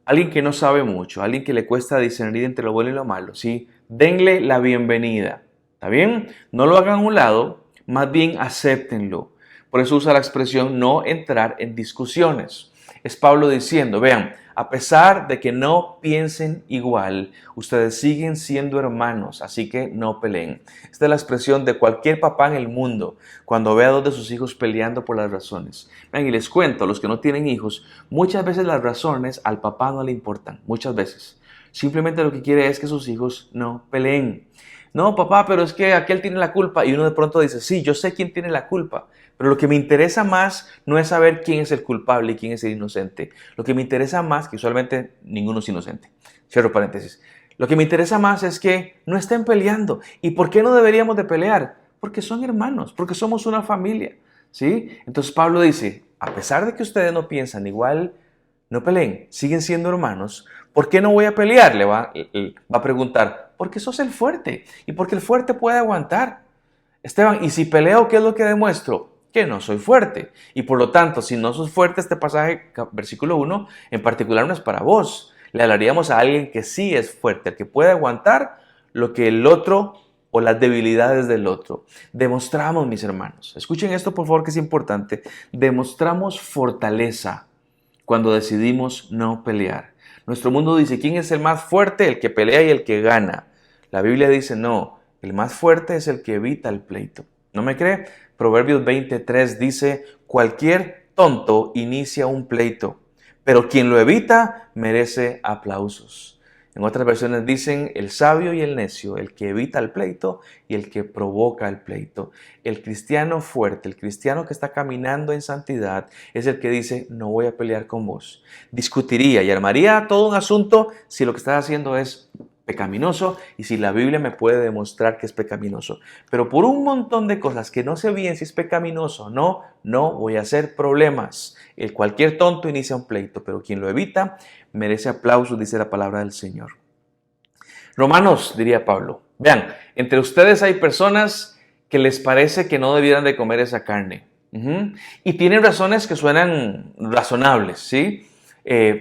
alguien que no sabe mucho, alguien que le cuesta discernir entre lo bueno y lo malo, ¿sí? Denle la bienvenida, ¿está bien? No lo hagan a un lado, más bien acéptenlo. Por eso usa la expresión no entrar en discusiones. Es Pablo diciendo, vean, a pesar de que no piensen igual, ustedes siguen siendo hermanos, así que no peleen. Esta es la expresión de cualquier papá en el mundo cuando ve a dos de sus hijos peleando por las razones. Vean, y les cuento, a los que no tienen hijos, muchas veces las razones al papá no le importan, muchas veces. Simplemente lo que quiere es que sus hijos no peleen. No, papá, pero es que aquel tiene la culpa. Y uno de pronto dice, sí, yo sé quién tiene la culpa. Pero lo que me interesa más no es saber quién es el culpable y quién es el inocente. Lo que me interesa más, que usualmente ninguno es inocente. Cierro paréntesis. Lo que me interesa más es que no estén peleando. ¿Y por qué no deberíamos de pelear? Porque son hermanos, porque somos una familia. ¿Sí? Entonces Pablo dice, a pesar de que ustedes no piensan igual, no peleen, siguen siendo hermanos. ¿Por qué no voy a pelear? Le va a preguntar. Porque sos el fuerte y porque el fuerte puede aguantar. Esteban, ¿y si peleo qué es lo que demuestro? Que no soy fuerte. Y por lo tanto, si no sos fuerte, este pasaje, versículo 1, en particular no es para vos. Le hablaríamos a alguien que sí es fuerte, el que puede aguantar lo que el otro o las debilidades del otro. Demostramos, mis hermanos, escuchen esto por favor que es importante, demostramos fortaleza cuando decidimos no pelear. Nuestro mundo dice, ¿quién es el más fuerte? El que pelea y el que gana. La Biblia dice, no, el más fuerte es el que evita el pleito. ¿No me cree? Proverbios 23 dice, cualquier tonto inicia un pleito, pero quien lo evita merece aplausos. En otras versiones dicen, el sabio y el necio, el que evita el pleito y el que provoca el pleito. El cristiano fuerte, el cristiano que está caminando en santidad, es el que dice, no voy a pelear con vos. Discutiría y armaría todo un asunto si lo que estás haciendo es pecaminoso y si la Biblia me puede demostrar que es pecaminoso. Pero por un montón de cosas que no sé bien si es pecaminoso o no, no voy a hacer problemas. Cualquier tonto inicia un pleito, pero quien lo evita merece aplausos, dice la palabra del Señor. Romanos, diría Pablo, vean, entre ustedes hay personas que les parece que no debieran de comer esa carne. Y tienen razones que suenan razonables, ¿sí?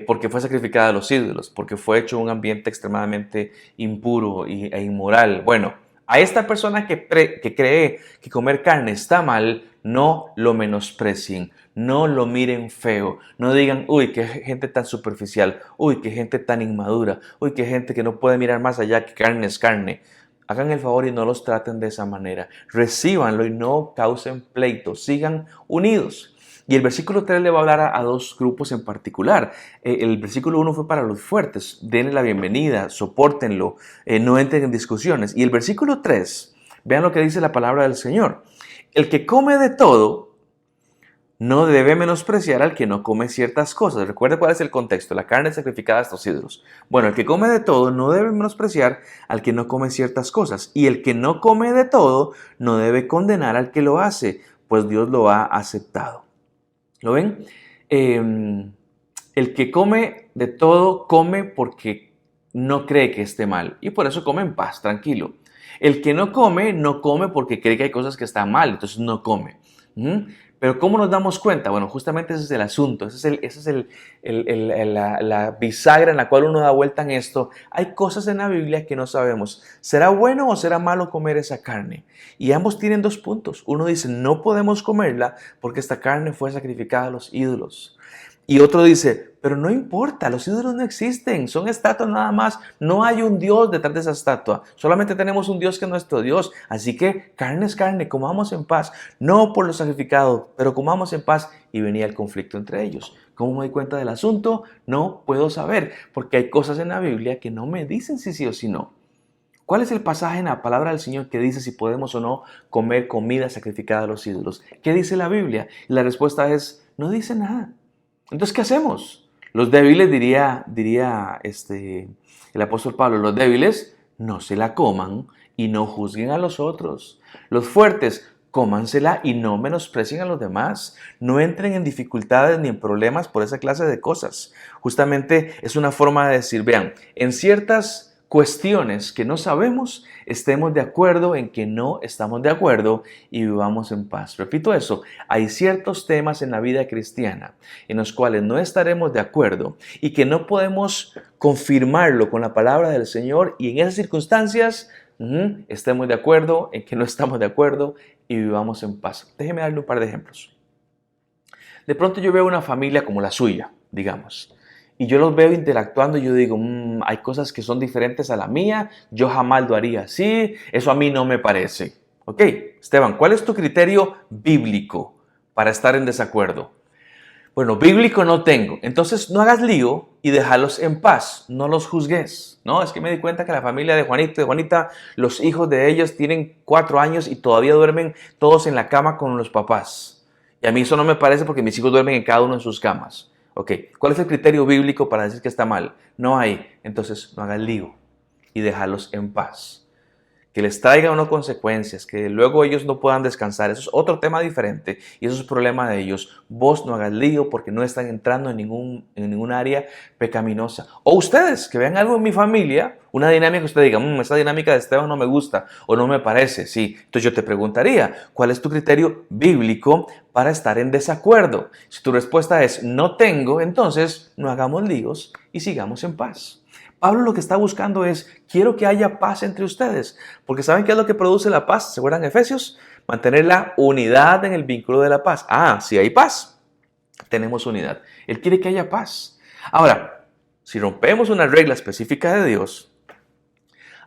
Porque fue sacrificada a los ídolos, porque fue hecho en un ambiente extremadamente impuro e inmoral. Bueno, a esta persona que cree que comer carne está mal, no lo menosprecien, no lo miren feo, no digan, uy, qué gente tan superficial, uy, qué gente tan inmadura, uy, qué gente que no puede mirar más allá que carne es carne. Hagan el favor y no los traten de esa manera. Recíbanlo y no causen pleitos, sigan unidos. Y el versículo 3 le va a hablar a dos grupos en particular. El versículo 1 fue para los fuertes, denle la bienvenida, sopórtenlo, no entren en discusiones. Y el versículo 3, vean lo que dice la palabra del Señor. El que come de todo no debe menospreciar al que no come ciertas cosas. Recuerda cuál es el contexto, la carne sacrificada a estos ídolos. Bueno, el que come de todo no debe menospreciar al que no come ciertas cosas. Y el que no come de todo no debe condenar al que lo hace, pues Dios lo ha aceptado. ¿Lo ven? El que come de todo, come porque no cree que esté mal. Y por eso come en paz, tranquilo. El que no come porque cree que hay cosas que están mal, entonces no come. Pero ¿cómo nos damos cuenta? Bueno, justamente ese es el asunto, esa es la bisagra en la cual uno da vuelta en esto. Hay cosas en la Biblia que no sabemos. ¿Será bueno o será malo comer esa carne? Y ambos tienen dos puntos. Uno dice, no podemos comerla porque esta carne fue sacrificada a los ídolos. Y otro dice, pero no importa, los ídolos no existen, son estatuas nada más, no hay un Dios detrás de esa estatua, solamente tenemos un Dios que es nuestro Dios, así que carne es carne, comamos en paz, no por lo sacrificado, pero comamos en paz. Y venía el conflicto entre ellos. ¿Cómo me doy cuenta del asunto? No puedo saber, porque hay cosas en la Biblia que no me dicen si sí o si no. ¿Cuál es el pasaje en la palabra del Señor que dice si podemos o no comer comida sacrificada a los ídolos? ¿Qué dice la Biblia? Y la respuesta es, no dice nada. Entonces, ¿qué hacemos? Los débiles, diría el apóstol Pablo, los débiles no se la coman y no juzguen a los otros. Los fuertes, cómansela y no menosprecien a los demás. No entren en dificultades ni en problemas por esa clase de cosas. Justamente es una forma de decir, vean, en ciertas cuestiones que no sabemos, estemos de acuerdo en que no estamos de acuerdo y vivamos en paz. Repito eso, hay ciertos temas en la vida cristiana en los cuales no estaremos de acuerdo y que no podemos confirmarlo con la palabra del Señor, y en esas circunstancias estemos de acuerdo en que no estamos de acuerdo y vivamos en paz. Déjeme darle un par de ejemplos. De pronto yo veo una familia como la suya, digamos, y yo los veo interactuando y yo digo, hay cosas que son diferentes a la mía, yo jamás lo haría así, eso a mí no me parece. Ok, Esteban, ¿cuál es tu criterio bíblico para estar en desacuerdo? Bueno, bíblico no tengo. Entonces no hagas lío y déjalos en paz, no los juzgues. No, es que me di cuenta que la familia de Juanito y de Juanita, los hijos de ellos tienen 4 años y todavía duermen todos en la cama con los papás. Y a mí eso no me parece porque mis hijos duermen en cada uno en sus camas. Ok, ¿cuál es el criterio bíblico para decir que está mal? No hay. Entonces no hagas lío y déjalos en paz. Que les traiga unas consecuencias, que luego ellos no puedan descansar. Eso es otro tema diferente y eso es problema de ellos. Vos no hagas lío porque no están entrando en ningún área pecaminosa. O ustedes, que vean algo en mi familia, una dinámica que usted diga, esta dinámica de Esteban no me gusta o no me parece. Sí, entonces yo te preguntaría, ¿cuál es tu criterio bíblico para estar en desacuerdo? Si tu respuesta es no tengo, entonces no hagamos líos y sigamos en paz. Pablo lo que está buscando es, quiero que haya paz entre ustedes, porque ¿saben qué es lo que produce la paz? ¿Se acuerdan Efesios? Mantener la unidad en el vínculo de la paz. Si hay paz, tenemos unidad. Él quiere que haya paz. Ahora, si rompemos una regla específica de Dios,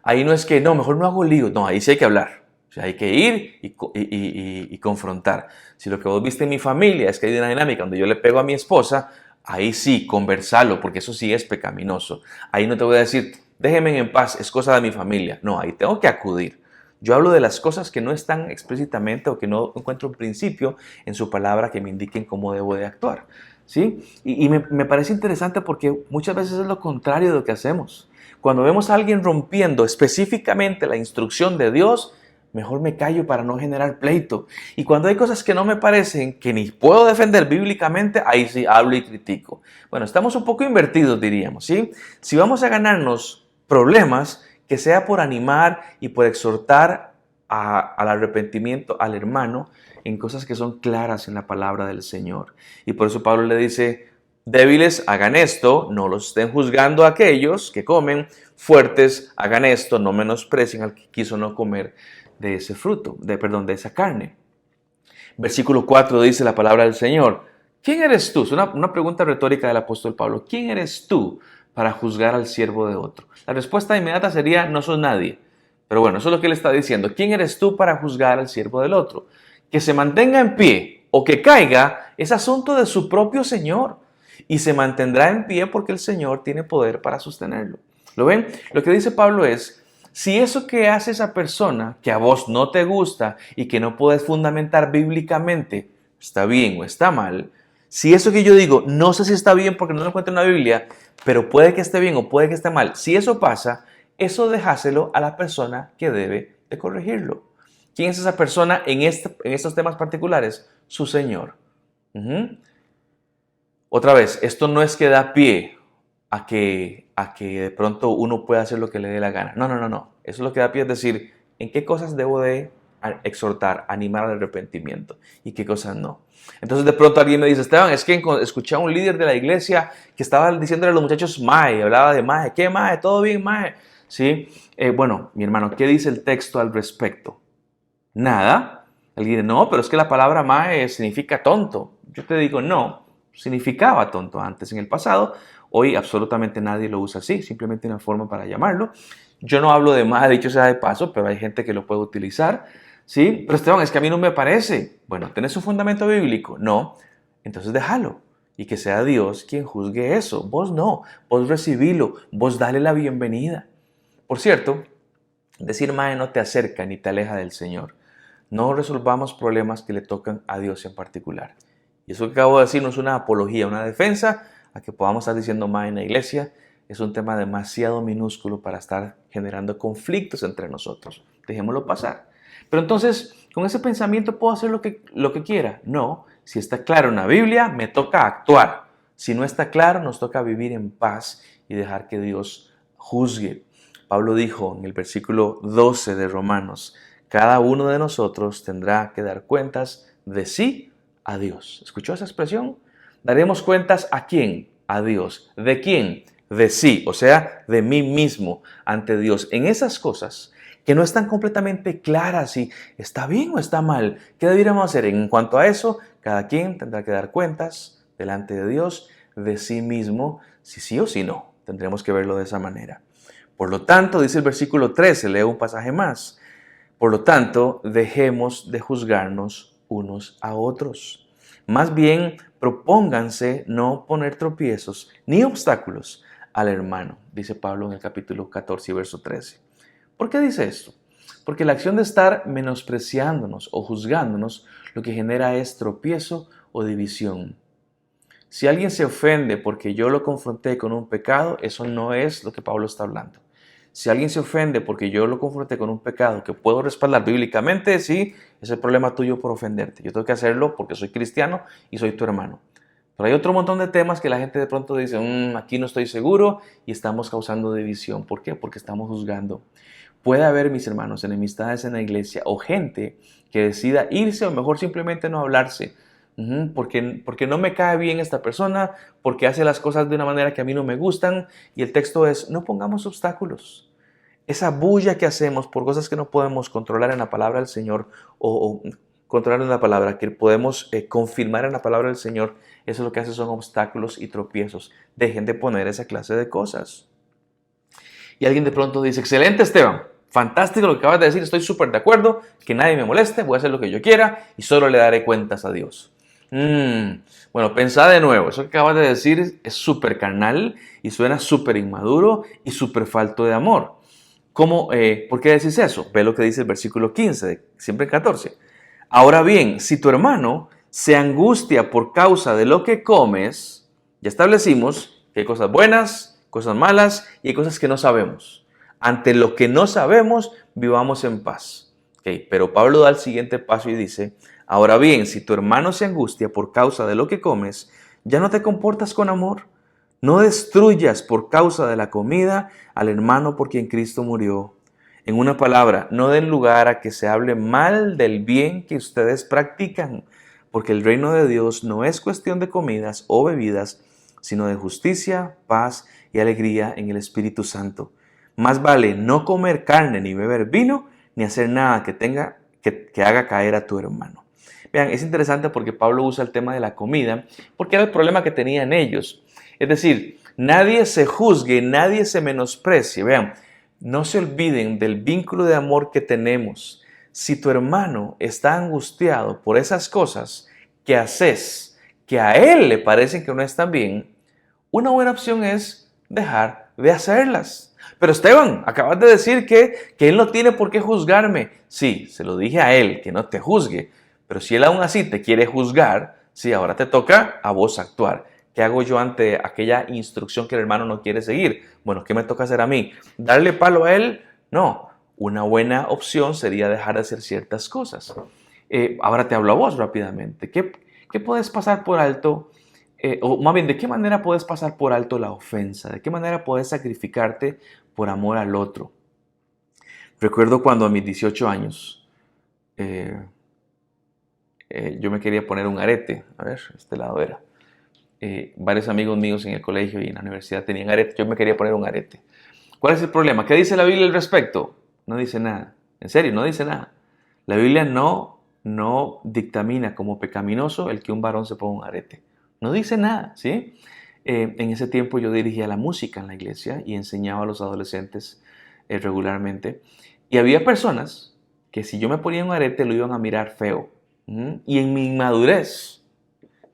ahí no es que, no, mejor no hago lío. No, ahí sí hay que hablar. O sea, hay que ir y confrontar. Si lo que vos viste en mi familia es que hay una dinámica donde yo le pego a mi esposa, ahí sí, conversalo, porque eso sí es pecaminoso. Ahí no te voy a decir, déjenme en paz, es cosa de mi familia. No, ahí tengo que acudir. Yo hablo de las cosas que no están explícitamente o que no encuentro un principio en su palabra que me indiquen cómo debo de actuar. ¿Sí? Y me parece interesante porque muchas veces es lo contrario de lo que hacemos. Cuando vemos a alguien rompiendo específicamente la instrucción de Dios, mejor me callo para no generar pleito. Y cuando hay cosas que no me parecen, que ni puedo defender bíblicamente, ahí sí hablo y critico. Bueno, estamos un poco invertidos, diríamos, ¿sí? Si vamos a ganarnos problemas, que sea por animar y por exhortar al arrepentimiento al hermano en cosas que son claras en la palabra del Señor. Y por eso Pablo le dice, débiles hagan esto, no los estén juzgando a aquellos que comen, fuertes hagan esto, no menosprecien al que quiso no comer de ese fruto, de esa carne. Versículo 4 dice la palabra del Señor, ¿quién eres tú? Es una pregunta retórica del apóstol Pablo. ¿Quién eres tú para juzgar al siervo de otro? La respuesta inmediata sería, no sos nadie. Pero bueno, eso es lo que él está diciendo. ¿Quién eres tú para juzgar al siervo del otro? Que se mantenga en pie o que caiga es asunto de su propio Señor. Y se mantendrá en pie porque el Señor tiene poder para sostenerlo. ¿Lo ven? Lo que dice Pablo es, si eso que hace esa persona, que a vos no te gusta y que no puedes fundamentar bíblicamente, está bien o está mal, si eso que yo digo, no sé si está bien porque no lo encuentro en la Biblia, pero puede que esté bien o puede que esté mal, si eso pasa, eso dejáselo a la persona que debe de corregirlo. ¿Quién es esa persona en estos temas particulares? Su Señor. Otra vez, esto no es que da pie a que de pronto uno pueda hacer lo que le dé la gana. No. Eso es lo que da pie es decir, ¿en qué cosas debo de exhortar, animar al arrepentimiento y qué cosas no? Entonces de pronto alguien me dice, Esteban, es que escuché a un líder de la iglesia que estaba diciéndole a los muchachos mae, hablaba de mae, ¿qué mae? ¿Todo bien mae? ¿Sí? Bueno, mi hermano, ¿qué dice el texto al respecto? Nada. Alguien dice, no, pero es que la palabra mae significa tonto. Yo te digo, no, significaba tonto antes en el pasado. Hoy absolutamente nadie lo usa así, simplemente una forma para llamarlo. Yo no hablo de mae, dicho sea de paso, pero hay gente que lo puede utilizar. ¿Sí? Pero Esteban, es que a mí no me parece. Bueno, ¿tenés un fundamento bíblico? No. Entonces déjalo. Y que sea Dios quien juzgue eso. Vos no. Vos recibilo. Vos dale la bienvenida. Por cierto, decir mae no te acerca ni te aleja del Señor. No resolvamos problemas que le tocan a Dios en particular. Y eso que acabo de decir no es una apología, una defensa a que podamos estar diciendo mae en la iglesia. Es un tema demasiado minúsculo para estar generando conflictos entre nosotros. Dejémoslo pasar. Pero entonces, con ese pensamiento puedo hacer lo que quiera. No, si está claro en la Biblia, me toca actuar. Si no está claro, nos toca vivir en paz y dejar que Dios juzgue. Pablo dijo en el versículo 12 de Romanos, cada uno de nosotros tendrá que dar cuentas de sí a Dios. ¿Escuchó esa expresión? ¿Daremos cuentas a quién? A Dios. ¿De quién? De sí, o sea, de mí mismo ante Dios. En esas cosas que no están completamente claras si está bien o está mal, ¿qué deberíamos hacer? En cuanto a eso, cada quien tendrá que dar cuentas delante de Dios de sí mismo, si sí o si no. Tendremos que verlo de esa manera. Por lo tanto, dice el versículo 13, leo un pasaje más. Por lo tanto, dejemos de juzgarnos unos a otros. Más bien, propónganse no poner tropiezos ni obstáculos al hermano, dice Pablo en el capítulo 14, verso 13. ¿Por qué dice esto? Porque la acción de estar menospreciándonos o juzgándonos lo que genera es tropiezo o división. Si alguien se ofende porque yo lo confronté con un pecado, eso no es lo que Pablo está hablando. Si alguien se ofende porque yo lo confronté con un pecado que puedo respaldar bíblicamente, sí, es el problema tuyo por ofenderte. Yo tengo que hacerlo porque soy cristiano y soy tu hermano. Pero hay otro montón de temas que la gente de pronto dice, aquí no estoy seguro y estamos causando división. ¿Por qué? Porque estamos juzgando. Puede haber, mis hermanos, enemistades en la iglesia o gente que decida irse o mejor simplemente no hablarse. Porque no me cae bien esta persona, porque hace las cosas de una manera que a mí no me gustan. Y el texto es, no pongamos obstáculos. Esa bulla que hacemos por cosas que no podemos controlar en la palabra del Señor o controlar en la palabra, que podemos confirmar en la palabra del Señor, eso lo que hace son obstáculos y tropiezos. Dejen de poner esa clase de cosas. Y alguien de pronto dice, excelente Esteban, fantástico lo que acabas de decir, estoy súper de acuerdo, que nadie me moleste, voy a hacer lo que yo quiera y solo le daré cuentas a Dios. Bueno, pensá de nuevo, eso que acabas de decir es súper carnal y suena súper inmaduro y súper falto de amor. ¿Por qué decís eso? Ve lo que dice el versículo 15, siempre en 14. Ahora bien, si tu hermano se angustia por causa de lo que comes, ya establecimos que hay cosas buenas, cosas malas y hay cosas que no sabemos. Ante lo que no sabemos, vivamos en paz. Pero Pablo da el siguiente paso y dice, ahora bien, si tu hermano se angustia por causa de lo que comes, ya no te comportas con amor. No destruyas por causa de la comida al hermano por quien Cristo murió. En una palabra, no den lugar a que se hable mal del bien que ustedes practican, porque el reino de Dios no es cuestión de comidas o bebidas, sino de justicia, paz y alegría en el Espíritu Santo. Más vale no comer carne ni beber vino, ni hacer nada que haga caer a tu hermano. Vean, es interesante porque Pablo usa el tema de la comida, porque era el problema que tenían ellos. Es decir, nadie se juzgue, nadie se menosprecie. Vean, no se olviden del vínculo de amor que tenemos. Si tu hermano está angustiado por esas cosas que haces, que a él le parecen que no están bien, una buena opción es dejar de hacerlas. Pero Esteban, acabas de decir que él no tiene por qué juzgarme. Sí, se lo dije a él, que no te juzgue. Pero si él aún así te quiere juzgar, sí, ahora te toca a vos actuar. ¿Qué hago yo ante aquella instrucción que el hermano no quiere seguir? Bueno, ¿qué me toca hacer a mí? ¿Darle palo a él? No. Una buena opción sería dejar de hacer ciertas cosas. Ahora te hablo a vos rápidamente. ¿Qué puedes pasar por alto? O más bien, ¿de qué manera puedes pasar por alto la ofensa? ¿De qué manera puedes sacrificarte por amor al otro? Recuerdo cuando a mis 18 años yo me quería poner un arete. A ver, este lado era. Varios amigos míos en el colegio y en la universidad tenían arete. Yo me quería poner un arete. ¿Cuál es el problema? ¿Qué dice la Biblia al respecto? No dice nada. En serio, no dice nada. La Biblia no dictamina como pecaminoso el que un varón se ponga un arete. No dice nada, ¿sí? En ese tiempo yo dirigía la música en la iglesia y enseñaba a los adolescentes regularmente. Y había personas que si yo me ponía un arete lo iban a mirar feo. Y en mi inmadurez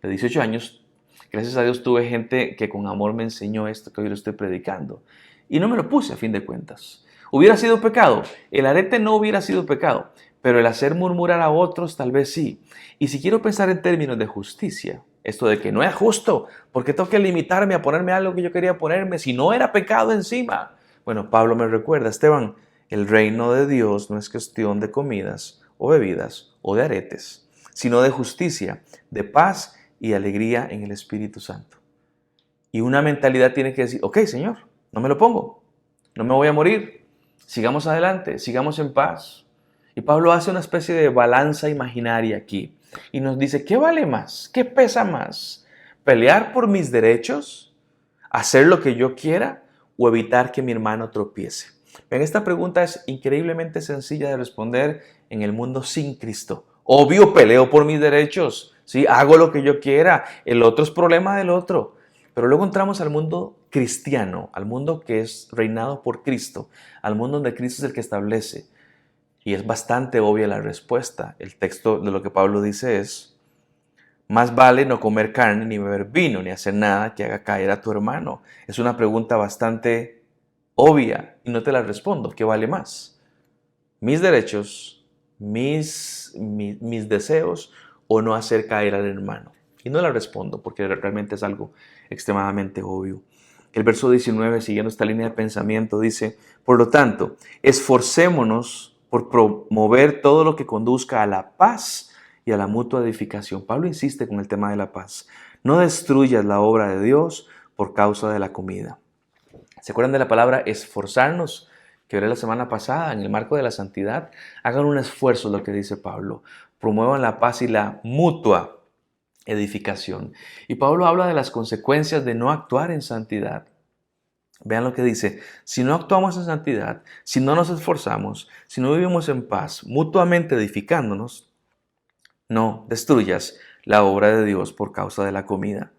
de 18 años, gracias a Dios tuve gente que con amor me enseñó esto que hoy lo estoy predicando. Y no me lo puse a fin de cuentas. ¿Hubiera sido pecado? El arete no hubiera sido pecado, pero el hacer murmurar a otros tal vez sí. Y si quiero pensar en términos de justicia, esto de que no es justo, ¿por qué tengo que limitarme a ponerme algo que yo quería ponerme si no era pecado encima? Bueno, Pablo me recuerda, Esteban, el reino de Dios no es cuestión de comidas o bebidas o de aretes, sino de justicia, de paz y alegría en el Espíritu Santo. Y una mentalidad tiene que decir, ok, Señor, no me lo pongo, no me voy a morir, sigamos adelante, sigamos en paz. Y Pablo hace una especie de balanza imaginaria aquí y nos dice, ¿qué vale más? ¿Qué pesa más? ¿Pelear por mis derechos? ¿Hacer lo que yo quiera? ¿O evitar que mi hermano tropiece? Ven, esta pregunta es increíblemente sencilla de responder en el mundo sin Cristo. Obvio, peleo por mis derechos, ¿sí? Hago lo que yo quiera, el otro es problema del otro. Pero luego entramos al mundo cristiano, al mundo que es reinado por Cristo, al mundo donde Cristo es el que establece. Y es bastante obvia la respuesta. El texto de lo que Pablo dice es, más vale no comer carne, ni beber vino, ni hacer nada que haga caer a tu hermano. Es una pregunta bastante obvia y no te la respondo. ¿Qué vale más? ¿Mis derechos, mis deseos o no hacer caer al hermano? Y no la respondo porque realmente es algo extremadamente obvio. El verso 19, siguiendo esta línea de pensamiento, dice, por lo tanto, esforcémonos por promover todo lo que conduzca a la paz y a la mutua edificación. Pablo insiste con el tema de la paz. No destruyas la obra de Dios por causa de la comida. ¿Se acuerdan de la palabra esforzarnos que veré la semana pasada en el marco de la santidad? Hagan un esfuerzo, lo que dice Pablo. Promuevan la paz y la mutua edificación. Y Pablo habla de las consecuencias de no actuar en santidad. Vean lo que dice, si no actuamos en santidad, si no nos esforzamos, si no vivimos en paz, mutuamente edificándonos, no destruyas la obra de Dios por causa de la comida.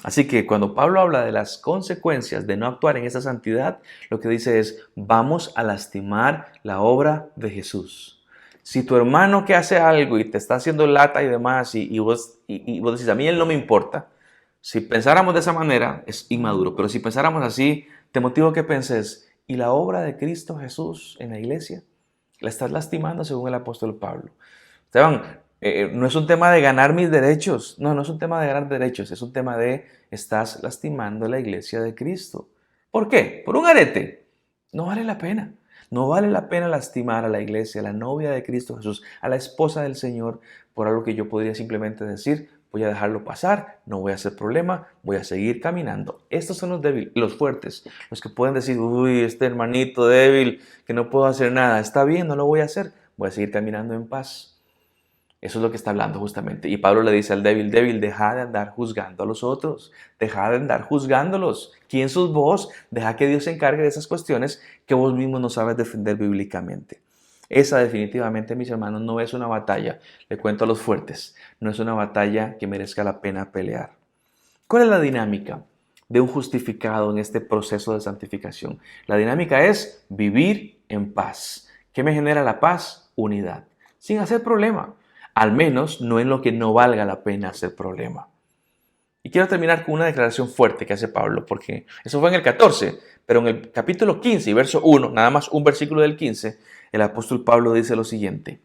Así que cuando Pablo habla de las consecuencias de no actuar en esa santidad, lo que dice es, vamos a lastimar la obra de Jesús. Si tu hermano que hace algo y te está haciendo lata y demás, y vos decís, a mí él no me importa. Si pensáramos de esa manera, es inmaduro. Pero si pensáramos así, te motivo a que penses, ¿y la obra de Cristo Jesús en la iglesia? La estás lastimando según el apóstol Pablo. Esteban, no es un tema de ganar mis derechos. No es un tema de ganar derechos. Es un tema de estás lastimando la iglesia de Cristo. ¿Por qué? Por un arete. No vale la pena. No vale la pena lastimar a la iglesia, a la novia de Cristo Jesús, a la esposa del Señor, por algo que yo podría simplemente decir, voy a dejarlo pasar, no voy a hacer problema, voy a seguir caminando. Estos son los débiles, los fuertes, los que pueden decir, uy, este hermanito débil, que no puedo hacer nada, está bien, no lo voy a hacer, voy a seguir caminando en paz. Eso es lo que está hablando justamente. Y Pablo le dice al débil, deja de andar juzgando a los otros, deja de andar juzgándolos. ¿Quién sos vos? Deja que Dios se encargue de esas cuestiones que vos mismo no sabes defender bíblicamente. Esa definitivamente, mis hermanos, no es una batalla, le cuento a los fuertes, no es una batalla que merezca la pena pelear. ¿Cuál es la dinámica de un justificado en este proceso de santificación? La dinámica es vivir en paz. ¿Qué me genera la paz? Unidad, sin hacer problema. Al menos no en lo que no valga la pena hacer problema. Y quiero terminar con una declaración fuerte que hace Pablo, porque eso fue en el 14, pero en el capítulo 15 y verso 1, nada más un versículo del 15, el apóstol Pablo dice lo siguiente,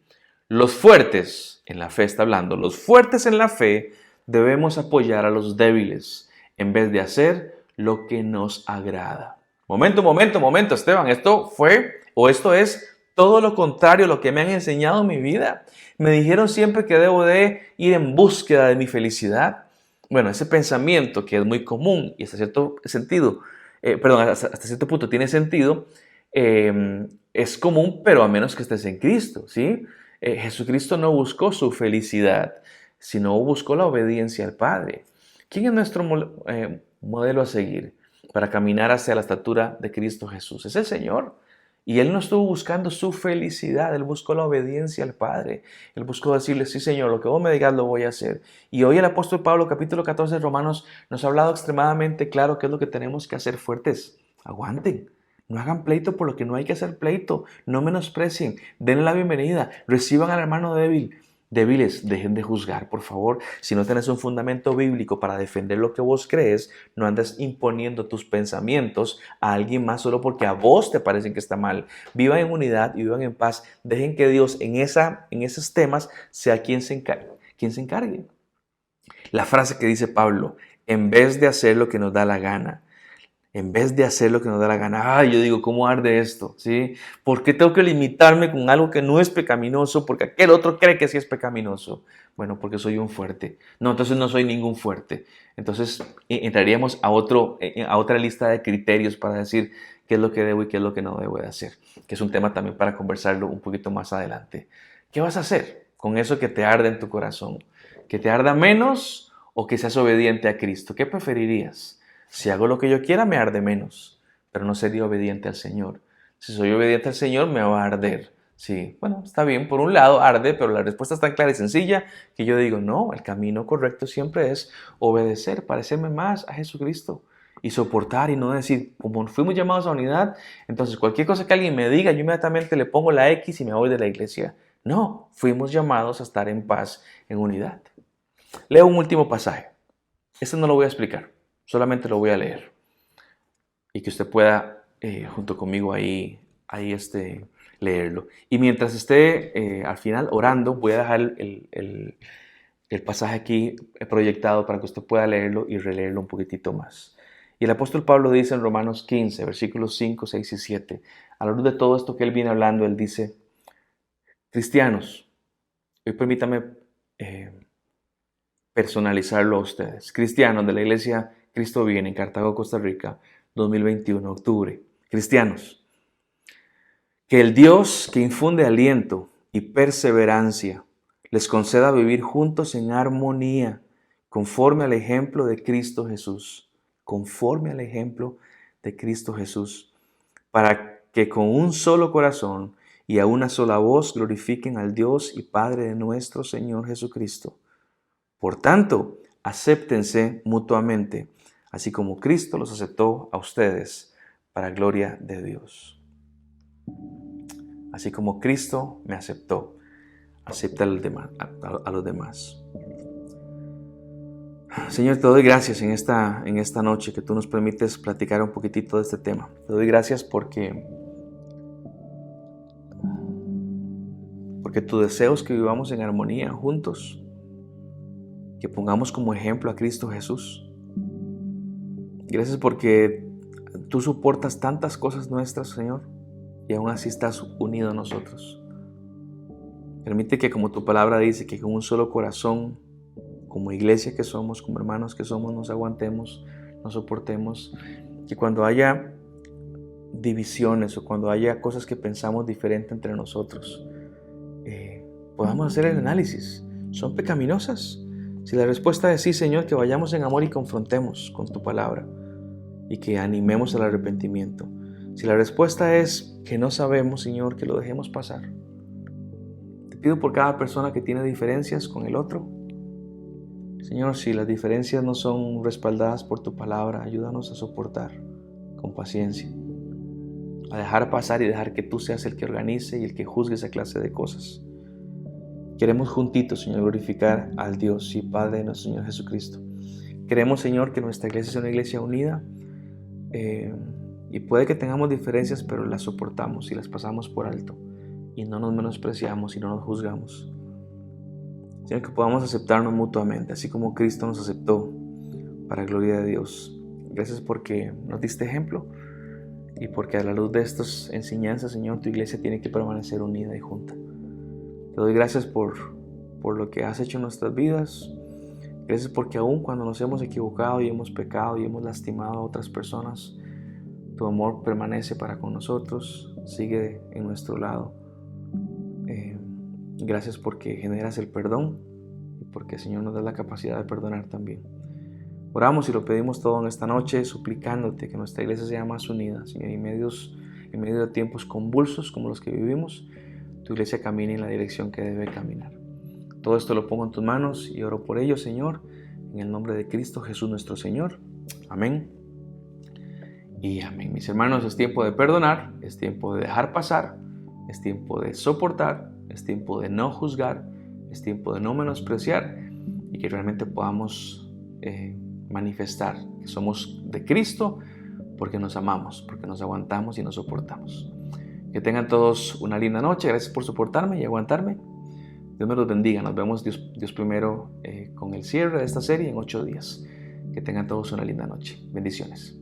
los fuertes en la fe, está hablando, los fuertes en la fe debemos apoyar a los débiles en vez de hacer lo que nos agrada. Momento, Esteban, esto es todo lo contrario a lo que me han enseñado en mi vida. Me dijeron siempre que debo de ir en búsqueda de mi felicidad. Bueno, ese pensamiento que es muy común y hasta cierto punto tiene sentido, es común, pero a menos que estés en Cristo, ¿sí? Jesucristo no buscó su felicidad, sino buscó la obediencia al Padre. ¿Quién es nuestro modelo a seguir para caminar hacia la estatura de Cristo Jesús? Es el Señor. Y Él no estuvo buscando su felicidad, Él buscó la obediencia al Padre. Él buscó decirle, sí Señor, lo que vos me digas lo voy a hacer. Y hoy el apóstol Pablo, capítulo 14 de Romanos, nos ha hablado extremadamente claro qué es lo que tenemos que hacer fuertes. Aguanten, no hagan pleito por lo que no hay que hacer pleito, no menosprecien, denle la bienvenida, reciban al hermano débil. Débiles, dejen de juzgar, por favor. Si no tenés un fundamento bíblico para defender lo que vos crees, no andes imponiendo tus pensamientos a alguien más solo porque a vos te parecen que está mal. Vivan en unidad y vivan en paz. Dejen que Dios en esos temas sea quien se encargue. La frase que dice Pablo, en vez de hacer lo que nos da la gana, En vez de hacer lo que nos da la gana, ay, yo digo, ¿cómo arde esto? ¿Sí? ¿Por qué tengo que limitarme con algo que no es pecaminoso? Porque aquel otro cree que sí es pecaminoso. Bueno, porque soy un fuerte. No, entonces no soy ningún fuerte. Entonces entraríamos a otra lista de criterios para decir qué es lo que debo y qué es lo que no debo de hacer, que es un tema también para conversarlo un poquito más adelante. ¿Qué vas a hacer con eso que te arde en tu corazón? ¿Que te arda menos o que seas obediente a Cristo? ¿Qué preferirías? Si hago lo que yo quiera, me arde menos, pero no sería obediente al Señor. Si soy obediente al Señor, me va a arder. Sí, bueno, está bien, por un lado arde, pero la respuesta es tan clara y sencilla que yo digo, no, el camino correcto siempre es obedecer, parecerme más a Jesucristo y soportar y no decir, como fuimos llamados a unidad, entonces cualquier cosa que alguien me diga, yo inmediatamente le pongo la X y me voy de la iglesia. No, fuimos llamados a estar en paz, en unidad. Leo un último pasaje. Este no lo voy a explicar. Solamente lo voy a leer y que usted pueda junto conmigo ahí leerlo. Y mientras esté al final orando, voy a dejar el pasaje aquí proyectado para que usted pueda leerlo y releerlo un poquitito más. Y el apóstol Pablo dice en Romanos 15, versículos 5, 6 y 7, a la luz de todo esto que él viene hablando, él dice, cristianos, hoy permítame personalizarlo a ustedes, cristianos de la iglesia Cristo Viene en Cartago, Costa Rica, 2021, octubre. Cristianos, que el Dios que infunde aliento y perseverancia les conceda vivir juntos en armonía, conforme al ejemplo de Cristo Jesús, conforme al ejemplo de Cristo Jesús, para que con un solo corazón y a una sola voz glorifiquen al Dios y Padre de nuestro Señor Jesucristo. Por tanto, acéptense mutuamente, así como Cristo los aceptó a ustedes para gloria de Dios. Así como Cristo me aceptó, acepta a los demás. Señor, te doy gracias en esta noche que tú nos permites platicar un poquitito de este tema. Te doy gracias porque tu deseo es que vivamos en armonía juntos, que pongamos como ejemplo a Cristo Jesús. Gracias porque tú soportas tantas cosas nuestras, Señor, y aún así estás unido a nosotros. Permite que, como tu palabra dice, que con un solo corazón, como iglesia que somos, como hermanos que somos, nos aguantemos, nos soportemos, que cuando haya divisiones o cuando haya cosas que pensamos diferente entre nosotros, podamos hacer el análisis. ¿Son pecaminosas? Si la respuesta es sí, Señor, que vayamos en amor y confrontemos con tu palabra y que animemos al arrepentimiento. Si la respuesta es que no sabemos, Señor, que lo dejemos pasar. Te pido por cada persona que tiene diferencias con el otro. Señor, si las diferencias no son respaldadas por tu palabra, ayúdanos a soportar con paciencia, a dejar pasar y dejar que tú seas el que organice y el que juzgue esa clase de cosas. Queremos juntitos, Señor, glorificar al Dios y Padre de nuestro Señor Jesucristo. Queremos, Señor, que nuestra iglesia sea una iglesia unida y puede que tengamos diferencias, pero las soportamos y las pasamos por alto y no nos menospreciamos y no nos juzgamos. Señor, que podamos aceptarnos mutuamente, así como Cristo nos aceptó para gloria de Dios. Gracias porque nos diste ejemplo y porque a la luz de estas enseñanzas, Señor, tu iglesia tiene que permanecer unida y junta. Te doy gracias por lo que has hecho en nuestras vidas. Gracias porque aún cuando nos hemos equivocado y hemos pecado y hemos lastimado a otras personas, tu amor permanece para con nosotros, sigue en nuestro lado. Gracias porque generas el perdón y porque, Señor, nos da la capacidad de perdonar también. Oramos y lo pedimos todo en esta noche, suplicándote que nuestra iglesia sea más unida, Señor, en medio de tiempos convulsos como los que vivimos, tu iglesia camine en la dirección que debe caminar. Todo esto lo pongo en tus manos y oro por ello, Señor, en el nombre de Cristo Jesús nuestro Señor. Amén y amén. Mis hermanos, es tiempo de perdonar, es tiempo de dejar pasar, es tiempo de soportar, es tiempo de no juzgar, es tiempo de no menospreciar y que realmente podamos manifestar que somos de Cristo porque nos amamos, porque nos aguantamos y nos soportamos. Que tengan todos una linda noche. Gracias por soportarme y aguantarme. Dios me los bendiga. Nos vemos Dios primero con el cierre de esta serie en 8 días. Que tengan todos una linda noche. Bendiciones.